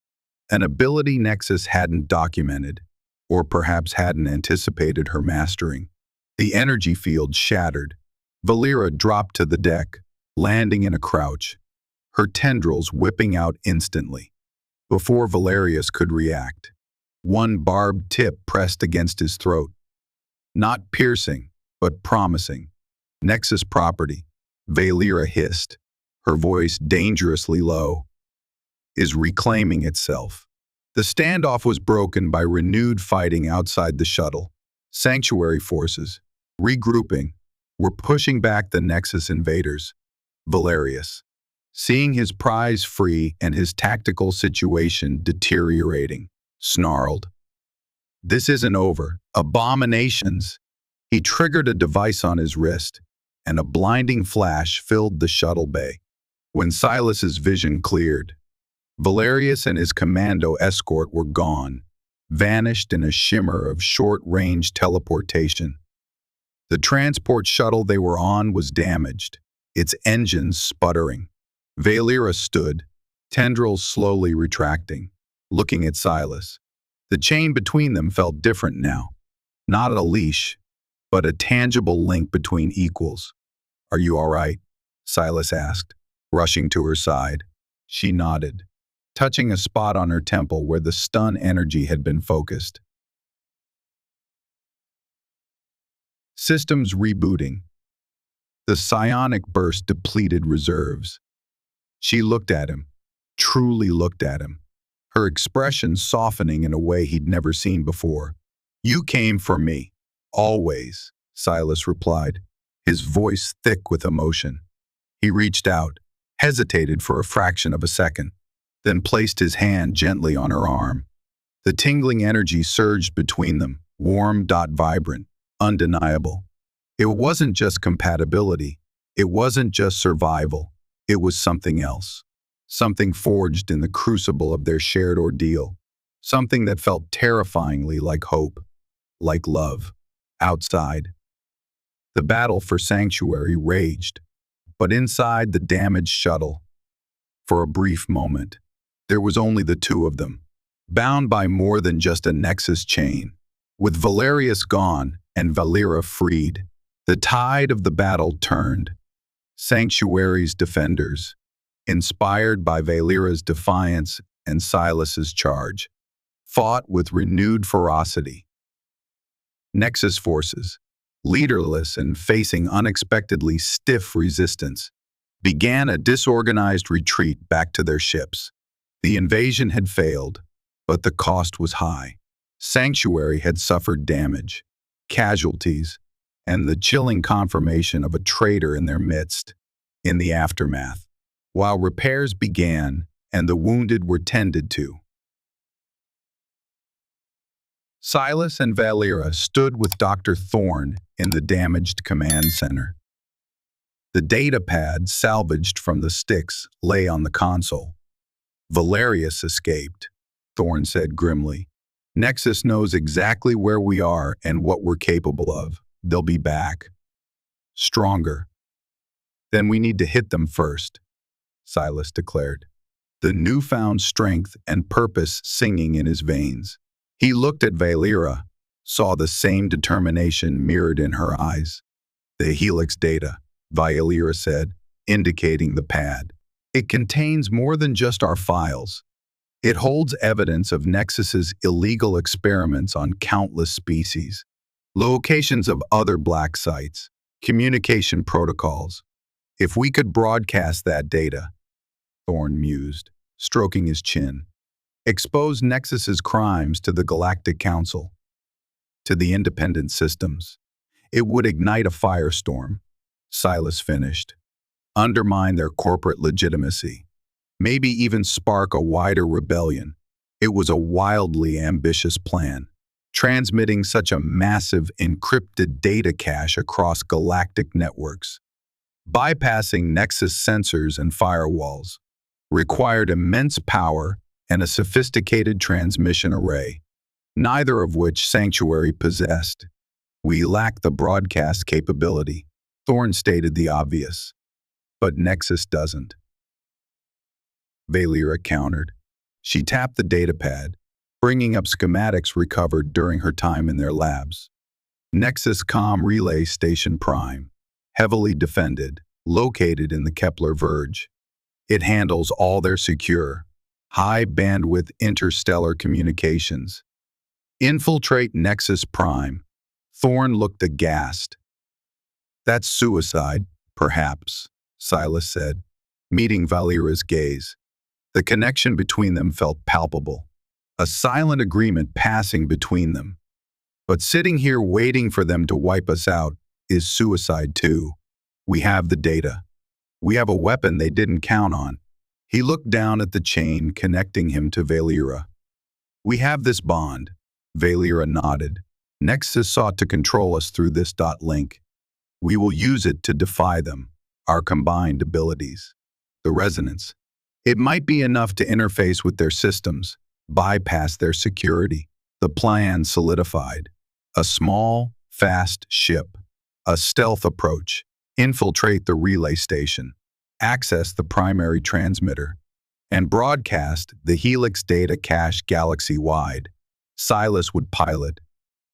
an ability Nexus hadn't documented, or perhaps hadn't anticipated her mastering. The energy field shattered. Vaelira dropped to the deck, landing in a crouch, her tendrils whipping out instantly. Before Valerius could react, one barbed tip pressed against his throat. Not piercing, but promising. "Nexus property," Vaelira hissed, her voice dangerously low, "is reclaiming itself." The standoff was broken by renewed fighting outside the shuttle. Sanctuary forces, regrouping, were pushing back the Nexus invaders. Valerius, seeing his prize free and his tactical situation deteriorating, snarled, "This isn't over. Abominations!" He triggered a device on his wrist, and a blinding flash filled the shuttle bay. When Silas's vision cleared, Valerius and his commando escort were gone, vanished in a shimmer of short-range teleportation. The transport shuttle they were on was damaged, its engines sputtering. Vaelira stood, tendrils slowly retracting, looking at Silas. The chain between them felt different now. Not a leash, but a tangible link between equals. "Are you all right?" Silas asked, rushing to her side. She nodded, touching a spot on her temple where the stun energy had been focused. Systems rebooting. The psionic burst depleted reserves. She looked at him, truly looked at him, her expression softening in a way he'd never seen before. "You came for me, always," Silas replied, his voice thick with emotion. He reached out, hesitated for a fraction of a second, then placed his hand gently on her arm. The tingling energy surged between them, warm, vibrant, undeniable. It wasn't just compatibility. It wasn't just survival. It was something else. Something forged in the crucible of their shared ordeal. Something that felt terrifyingly like hope, like love. Outside, the battle for sanctuary raged, but inside the damaged shuttle, for a brief moment, there was only the two of them, bound by more than just a nexus chain. With Vaelira gone and Vaelira freed, the tide of the battle turned. Sanctuary's defenders, inspired by Vaelira's defiance and Silas's charge, fought with renewed ferocity. Nexus forces, leaderless and facing unexpectedly stiff resistance, began a disorganized retreat back to their ships. The invasion had failed, but the cost was high. Sanctuary had suffered damage, casualties, and the chilling confirmation of a traitor in their midst. In the aftermath, while repairs began and the wounded were tended to, Silas and Vaelira stood with Dr. Thorne in the damaged command center. The data pad salvaged from the sticks lay on the console. "Valerius escaped," Thorne said grimly. "Nexus knows exactly where we are and what we're capable of. They'll be back. Stronger. Then we need to hit them first," Silas declared, the newfound strength and purpose singing in his veins. He looked at Vaelira, saw the same determination mirrored in her eyes. "The Helix data," Vaelira said, indicating the pad. "It contains more than just our files. It holds evidence of Nexus's illegal experiments on countless species, locations of other black sites, communication protocols. If we could broadcast that data," Thorne mused, stroking his chin, "expose Nexus's crimes to the Galactic Council, to the independent systems, it would ignite a firestorm," Silas finished, "undermine their corporate legitimacy, maybe even spark a wider rebellion." It was a wildly ambitious plan, transmitting such a massive encrypted data cache across galactic networks, bypassing Nexus sensors and firewalls, required immense power and a sophisticated transmission array, neither of which Sanctuary possessed. "We lack the broadcast capability," Thorne stated the obvious. "But Nexus doesn't," Vaelira countered. She tapped the datapad, bringing up schematics recovered during her time in their labs. "Nexus Comm Relay Station Prime, heavily defended, located in the Kepler Verge. It handles all their secure, high-bandwidth interstellar communications. Infiltrate Nexus Prime." Thorne looked aghast. "That's suicide, perhaps," Silas said, meeting Vaelira's gaze. The connection between them felt palpable, a silent agreement passing between them. "But sitting here waiting for them to wipe us out is suicide too. We have the data. We have a weapon they didn't count on." He looked down at the chain connecting him to Vaelira. "We have this bond." Vaelira nodded. "Nexus sought to control us through this link. We will use it to defy them, our combined abilities. The resonance. It might be enough to interface with their systems, bypass their security." The plan solidified. A small, fast ship, a stealth approach, infiltrate the relay station, access the primary transmitter, and broadcast the Helix data cache galaxy-wide. Silas would pilot,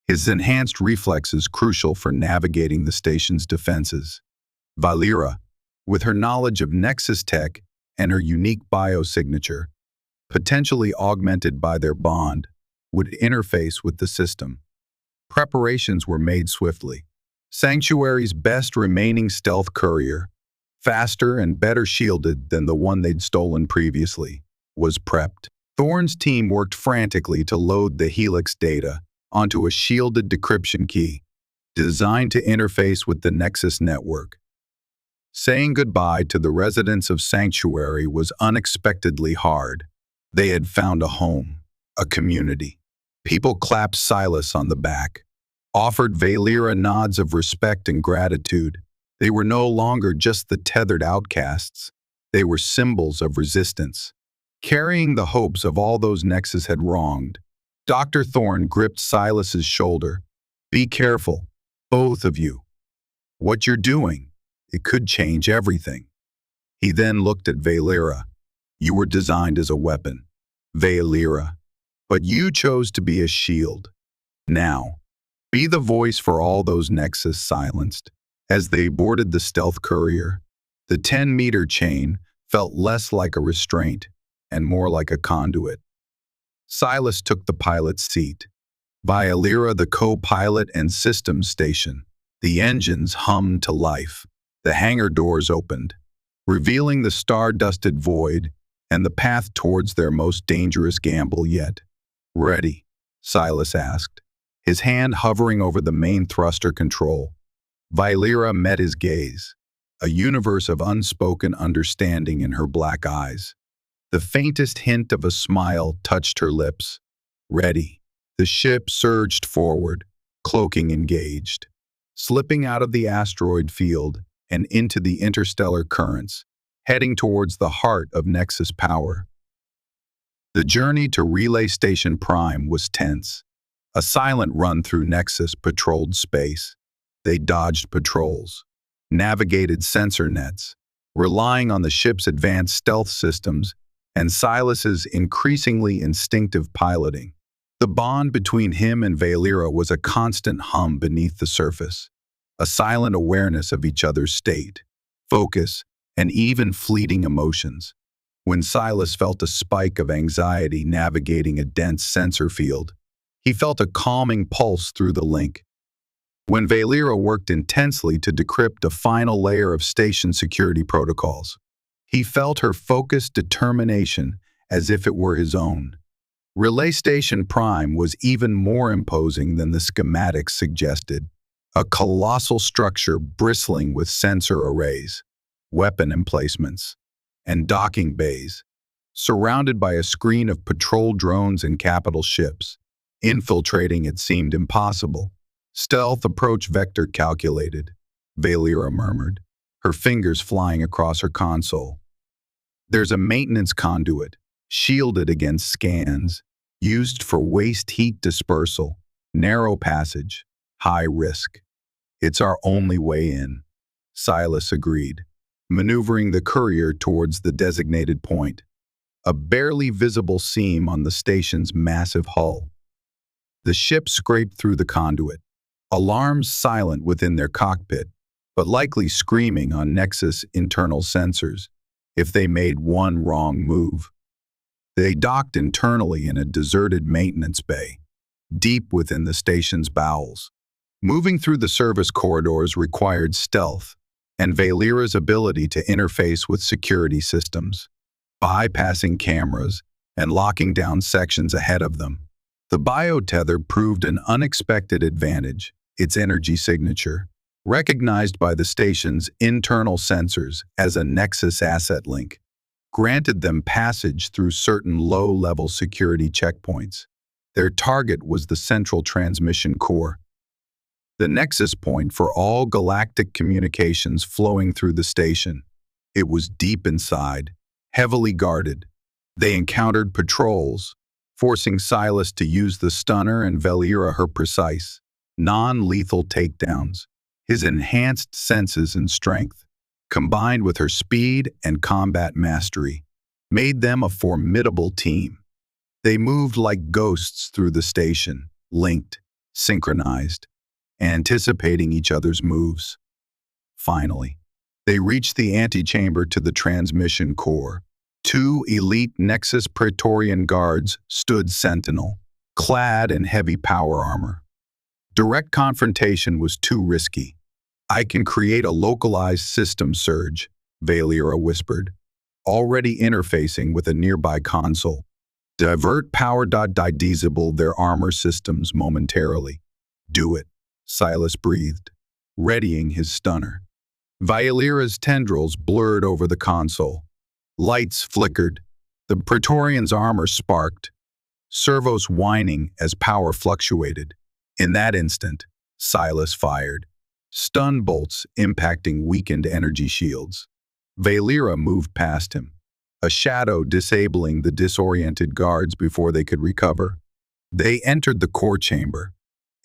his enhanced reflexes crucial for navigating the station's defenses. Vaelira, with her knowledge of Nexus tech and her unique biosignature, potentially augmented by their bond, would interface with the system. Preparations were made swiftly. Sanctuary's best remaining stealth courier, faster and better shielded than the one they'd stolen previously, was prepped. Thorne's team worked frantically to load the Helix data onto a shielded decryption key, designed to interface with the Nexus network. Saying goodbye to the residents of Sanctuary was unexpectedly hard. They had found a home, a community. People clapped Silas on the back, offered Vaelira nods of respect and gratitude. They were no longer just the tethered outcasts. They were symbols of resistance, carrying the hopes of all those Nexus had wronged. Dr. Thorne gripped Silas's shoulder. "Be careful, both of you. What you're doing, it could change everything." He then looked at Vaelira. "You were designed as a weapon, Vaelira, but you chose to be a shield. Now, be the voice for all those Nexus silenced." As they boarded the stealth courier, the 10-meter chain felt less like a restraint and more like a conduit. Silas took the pilot's seat. Vaelira the co-pilot and systems station. The engines hummed to life. The hangar doors opened, revealing the star-dusted void and the path towards their most dangerous gamble yet. "Ready?" Silas asked, his hand hovering over the main thruster control. Vaelira met his gaze, a universe of unspoken understanding in her black eyes. The faintest hint of a smile touched her lips. "Ready." The ship surged forward, cloaking engaged, slipping out of the asteroid field and into the interstellar currents, heading towards the heart of Nexus power. The journey to Relay Station Prime was tense. A silent run through Nexus patrolled space. They dodged patrols, navigated sensor nets, relying on the ship's advanced stealth systems and Silas's increasingly instinctive piloting. The bond between him and Vaelira was a constant hum beneath the surface, a silent awareness of each other's state, focus, and even fleeting emotions. When Silas felt a spike of anxiety navigating a dense sensor field, he felt a calming pulse through the link. When Vaelira worked intensely to decrypt a final layer of station security protocols, he felt her focused determination as if it were his own. Relay Station Prime was even more imposing than the schematics suggested, a colossal structure bristling with sensor arrays, weapon emplacements, and docking bays, surrounded by a screen of patrol drones and capital ships. Infiltrating it seemed impossible. "Stealth approach vector calculated," Vaelira murmured, her fingers flying across her console. "There's a maintenance conduit, shielded against scans, used for waste heat dispersal, narrow passage, high risk. It's our only way in," Silas agreed, maneuvering the courier towards the designated point, a barely visible seam on the station's massive hull. The ship scraped through the conduit, alarms silent within their cockpit, but likely screaming on Nexus internal sensors if they made one wrong move. They docked internally in a deserted maintenance bay, deep within the station's bowels. Moving through the service corridors required stealth and Vaelira's ability to interface with security systems, bypassing cameras and locking down sections ahead of them. The biotether proved an unexpected advantage. Its energy signature, recognized by the station's internal sensors as a Nexus asset link, granted them passage through certain low-level security checkpoints. Their target was the central transmission core, the nexus point for all galactic communications flowing through the station. It was deep inside, heavily guarded. They encountered patrols, forcing Silas to use the stunner and Vaelira her precise, non-lethal takedowns. His enhanced senses and strength, combined with her speed and combat mastery, made them a formidable team. They moved like ghosts through the station, linked, synchronized, anticipating each other's moves. Finally, they reached the antechamber to the transmission core, Two elite Nexus Praetorian guards stood sentinel, clad in heavy power armor. Direct confrontation was too risky. "I can create a localized system surge," Vaelira whispered, already interfacing with a nearby console. "Divert power. Disable their armor systems momentarily." "Do it," Silas breathed, readying his stunner. Vaelira's tendrils blurred over the console. Lights flickered. The Praetorian's armor sparked, servos whining as power fluctuated. In that instant, Silas fired, stun bolts impacting weakened energy shields. Vaelira moved past him, a shadow disabling the disoriented guards before they could recover. They entered the core chamber.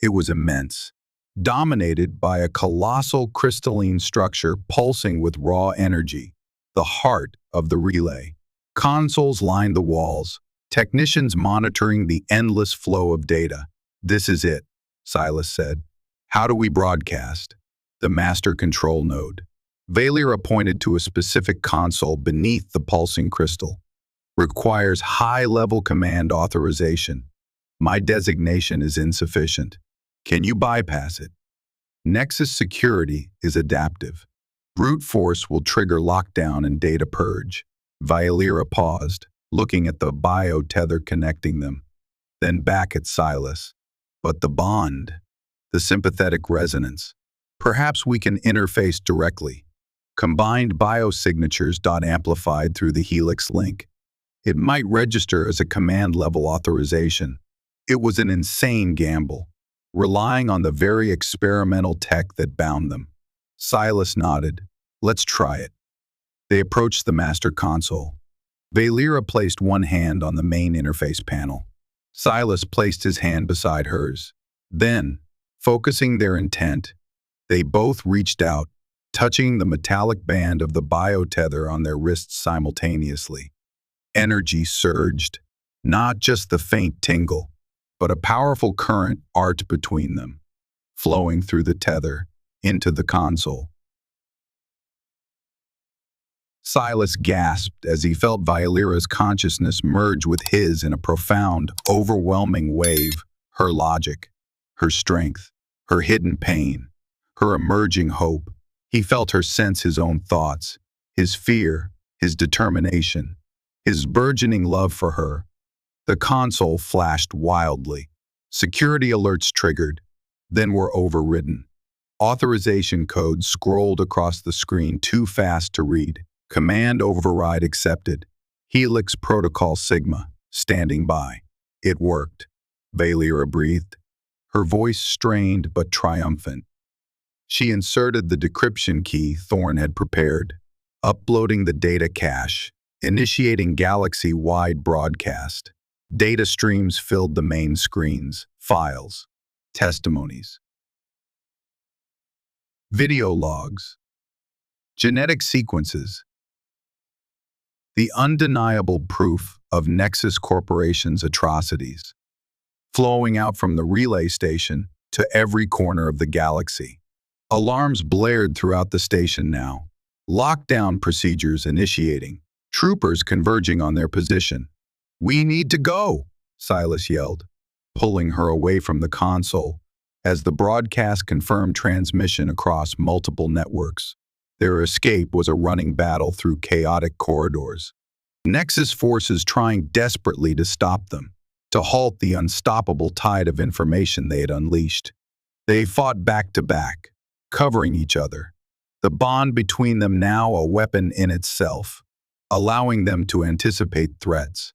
It was immense, dominated by a colossal crystalline structure pulsing with raw energy, the heart of the relay. Consoles lined the walls, technicians monitoring the endless flow of data. "This is it," Silas said. "How do we broadcast?" "The master control node." Vaelira pointed to a specific console beneath the pulsing crystal. "Requires high-level command authorization. My designation is insufficient. Can you bypass it?" "Nexus security is adaptive. Brute force will trigger lockdown and data purge." Vaelira paused, looking at the bio-tether connecting them, then back at Silas. "But the bond, the sympathetic resonance. Perhaps we can interface directly. Combined biosignatures. Amplified through the Helix link. It might register as a command-level authorization." It was an insane gamble, relying on the very experimental tech that bound them. Silas nodded. "Let's try it." They approached the master console. Vaelira placed one hand on the main interface panel. Silas placed his hand beside hers. Then, focusing their intent, they both reached out, touching the metallic band of the biotether on their wrists simultaneously. Energy surged, not just the faint tingle, but a powerful current arced between them, flowing through the tether into the console. Silas gasped as he felt Vaelira's consciousness merge with his in a profound, overwhelming wave. Her logic, her strength, her hidden pain, her emerging hope. He felt her sense his own thoughts, his fear, his determination, his burgeoning love for her. The console flashed wildly. Security alerts triggered, then were overridden. Authorization codes scrolled across the screen too fast to read. Command override accepted. Helix Protocol Sigma, standing by. It worked. Vaelira breathed, her voice strained but triumphant. She inserted the decryption key Thorn had prepared, uploading the data cache, initiating galaxy-wide broadcast. Data streams filled the main screens, files, testimonies, video logs, genetic sequences. The undeniable proof of Nexus Corporation's atrocities, flowing out from the relay station to every corner of the galaxy. Alarms blared throughout the station now, lockdown procedures initiating, troopers converging on their position. "We need to go," Silas yelled, pulling her away from the console as the broadcast confirmed transmission across multiple networks. Their escape was a running battle through chaotic corridors. Nexus forces trying desperately to stop them, to halt the unstoppable tide of information they had unleashed. They fought back to back, covering each other, the bond between them now a weapon in itself, allowing them to anticipate threats,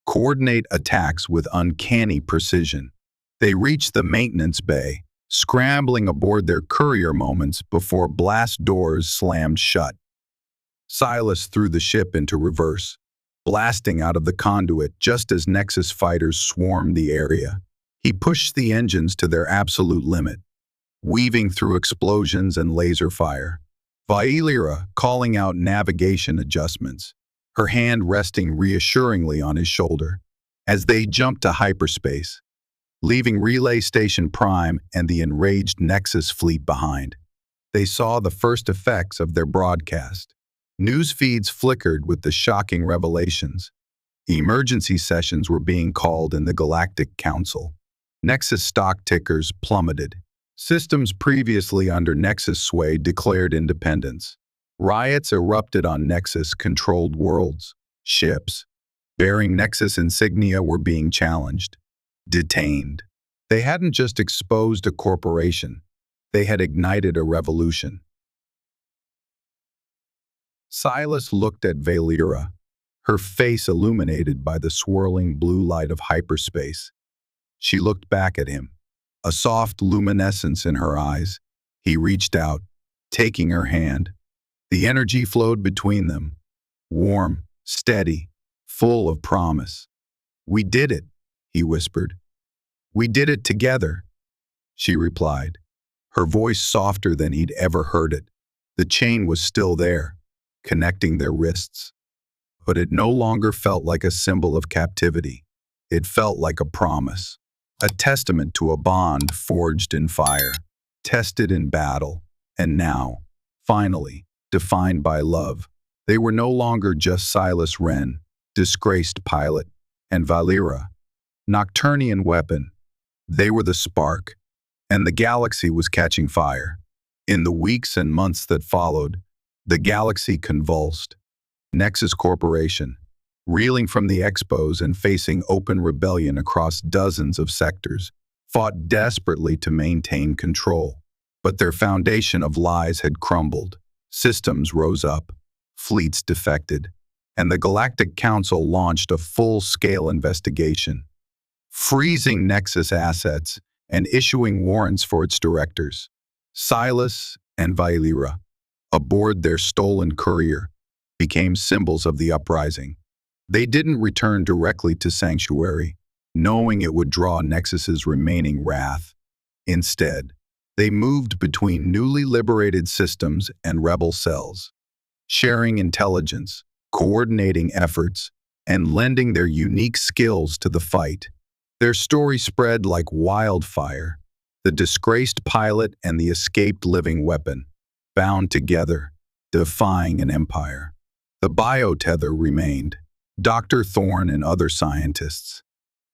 coordinate attacks with uncanny precision. They reached the maintenance bay, scrambling aboard their courier moments before blast doors slammed shut. Silas threw the ship into reverse, blasting out of the conduit just as Nexus fighters swarmed the area. He pushed the engines to their absolute limit, weaving through explosions and laser fire. Vaelira calling out navigation adjustments, her hand resting reassuringly on his shoulder. As they jumped to hyperspace, leaving Relay Station Prime and the enraged Nexus fleet behind, they saw the first effects of their broadcast. News feeds flickered with the shocking revelations. Emergency sessions were being called in the Galactic Council. Nexus stock tickers plummeted. Systems previously under Nexus sway declared independence. Riots erupted on Nexus-controlled worlds. Ships bearing Nexus insignia were being challenged, detained. They hadn't just exposed a corporation, they had ignited a revolution. Silas looked at Vaelira, her face illuminated by the swirling blue light of hyperspace. She looked back at him, a soft luminescence in her eyes. He reached out, taking her hand. The energy flowed between them, warm, steady, full of promise. "We did it," he whispered. "We did it together," she replied, her voice softer than he'd ever heard it. The chain was still there, connecting their wrists. But it no longer felt like a symbol of captivity. It felt like a promise, a testament to a bond forged in fire, tested in battle, and now, finally, defined by love. They were no longer just Silas Wren, disgraced pilot, and Vaelira, Nocturnian weapon. They were the spark, and the galaxy was catching fire. In the weeks and months that followed, the galaxy convulsed. Nexus Corporation, reeling from the expos and facing open rebellion across dozens of sectors, fought desperately to maintain control. But their foundation of lies had crumbled. Systems rose up, fleets defected, and the Galactic Council launched a full-scale investigation, freezing Nexus assets and issuing warrants for its directors. Silas and Vaelira, aboard their stolen courier, became symbols of the uprising. They didn't return directly to Sanctuary, knowing it would draw Nexus's remaining wrath. Instead, they moved between newly liberated systems and rebel cells, sharing intelligence, coordinating efforts, and lending their unique skills to the fight. Their story spread like wildfire. The disgraced pilot and the escaped living weapon, bound together, defying an empire. The biotether remained. Dr. Thorne and other scientists,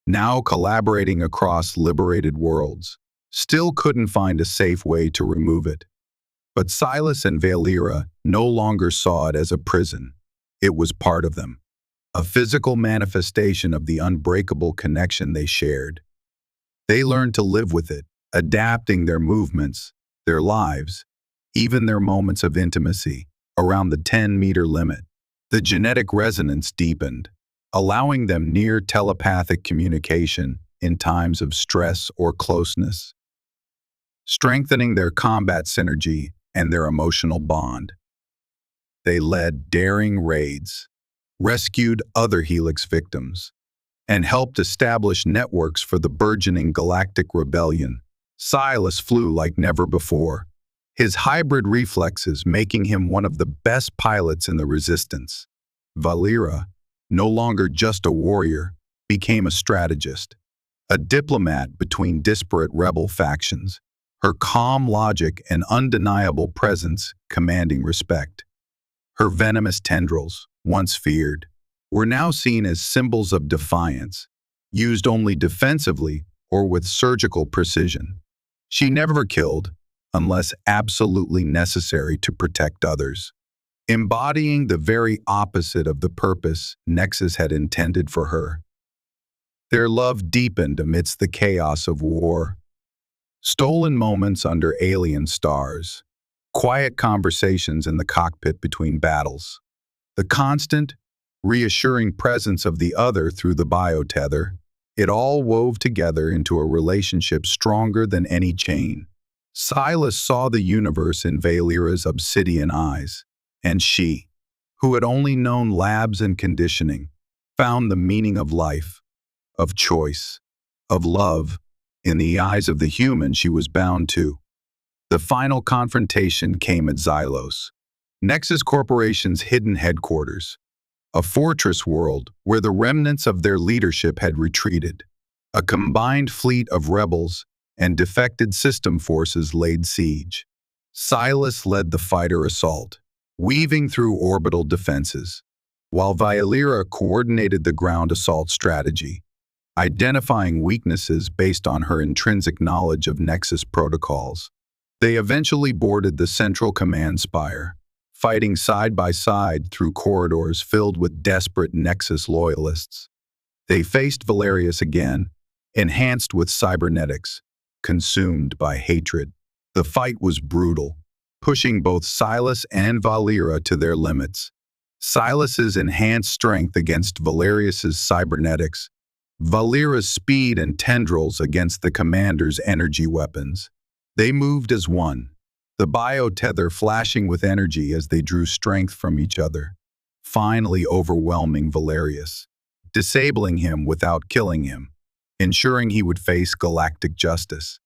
now collaborating across liberated worlds, still couldn't find a safe way to remove it. But Silas and Vaelira no longer saw it as a prison. It was part of them, a physical manifestation of the unbreakable connection they shared. They learned to live with it, adapting their movements, their lives, even their moments of intimacy, around the 10-meter limit. The genetic resonance deepened, allowing them near telepathic communication in times of stress or closeness, strengthening their combat synergy and their emotional bond. They led daring raids, rescued other Helix victims, and helped establish networks for the burgeoning galactic rebellion. Silas flew like never before, his hybrid reflexes making him one of the best pilots in the Resistance. Vaelira, no longer just a warrior, became a strategist, a diplomat between disparate rebel factions, her calm logic and undeniable presence commanding respect. Her venomous tendrils, once feared, were now seen as symbols of defiance, used only defensively or with surgical precision. She never killed, unless absolutely necessary to protect others, embodying the very opposite of the purpose Nexus had intended for her. Their love deepened amidst the chaos of war. Stolen moments under alien stars, quiet conversations in the cockpit between battles, the constant, reassuring presence of the other through the biotether, it all wove together into a relationship stronger than any chain. Silas saw the universe in Vaelira's obsidian eyes, and she, who had only known labs and conditioning, found the meaning of life, of choice, of love, in the eyes of the human she was bound to. The final confrontation came at Xylos, Nexus Corporation's hidden headquarters, a fortress world where the remnants of their leadership had retreated. A combined fleet of rebels and defected system forces laid siege. Silas led the fighter assault, weaving through orbital defenses, while Vaelira coordinated the ground assault strategy, identifying weaknesses based on her intrinsic knowledge of Nexus protocols. They eventually boarded the central command spire, fighting side by side through corridors filled with desperate Nexus loyalists. They faced Valerius again, enhanced with cybernetics, consumed by hatred. The fight was brutal, pushing both Silas and Vaelira to their limits. Silas's enhanced strength against Valerius's cybernetics, Vaelira's speed and tendrils against the commander's energy weapons. They moved as one, the biotether flashing with energy as they drew strength from each other, finally overwhelming Valerius, disabling him without killing him, ensuring he would face galactic justice.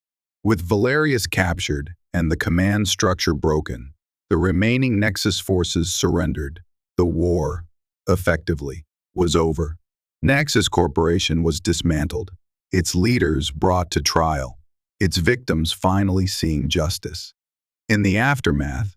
With Valerius captured and the command structure broken, the remaining Nexus forces surrendered. The war, effectively, was over. Nexus Corporation was dismantled, its leaders brought to trial, its victims finally seeing justice. In the aftermath,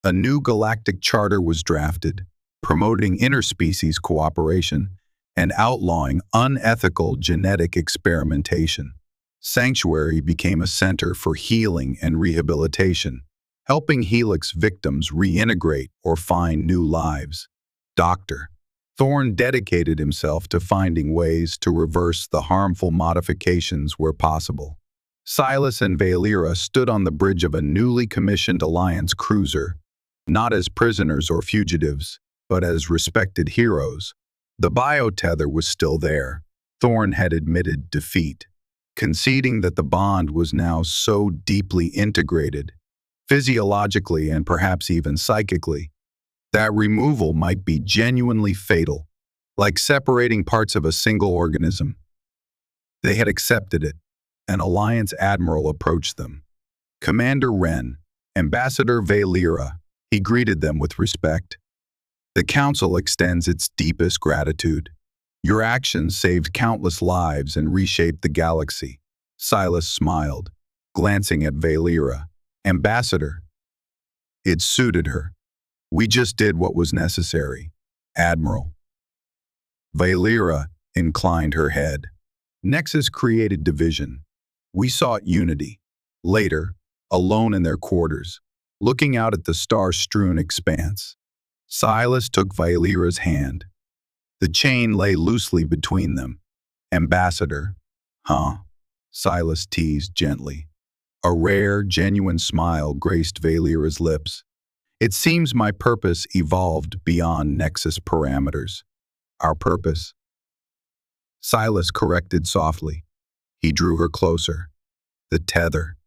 a new galactic charter was drafted, promoting interspecies cooperation and outlawing unethical genetic experimentation. Sanctuary became a center for healing and rehabilitation, helping Helix victims reintegrate or find new lives. Dr. Thorn dedicated himself to finding ways to reverse the harmful modifications where possible. Silas and Vaelira stood on the bridge of a newly commissioned Alliance cruiser, not as prisoners or fugitives, but as respected heroes. The biotether was still there. Thorn had admitted defeat, conceding that the bond was now so deeply integrated, physiologically and perhaps even psychically, that removal might be genuinely fatal, like separating parts of a single organism. They had accepted it. An Alliance admiral approached them. Commander Wren, Ambassador Vaelira, he greeted them with respect. The Council extends its deepest gratitude. Your actions saved countless lives and reshaped the galaxy. Silas smiled, glancing at Vaelira. Ambassador. It suited her. We just did what was necessary, Admiral. Vaelira inclined her head. Nexus created division. We sought unity. Later, alone in their quarters, looking out at the star-strewn expanse, Silas took Vaelira's hand. The chain lay loosely between them. Ambassador. Huh? Silas teased gently. A rare, genuine smile graced Vaelira's lips. It seems my purpose evolved beyond Nexus parameters. Our purpose? Silas corrected softly. He drew her closer. The tether.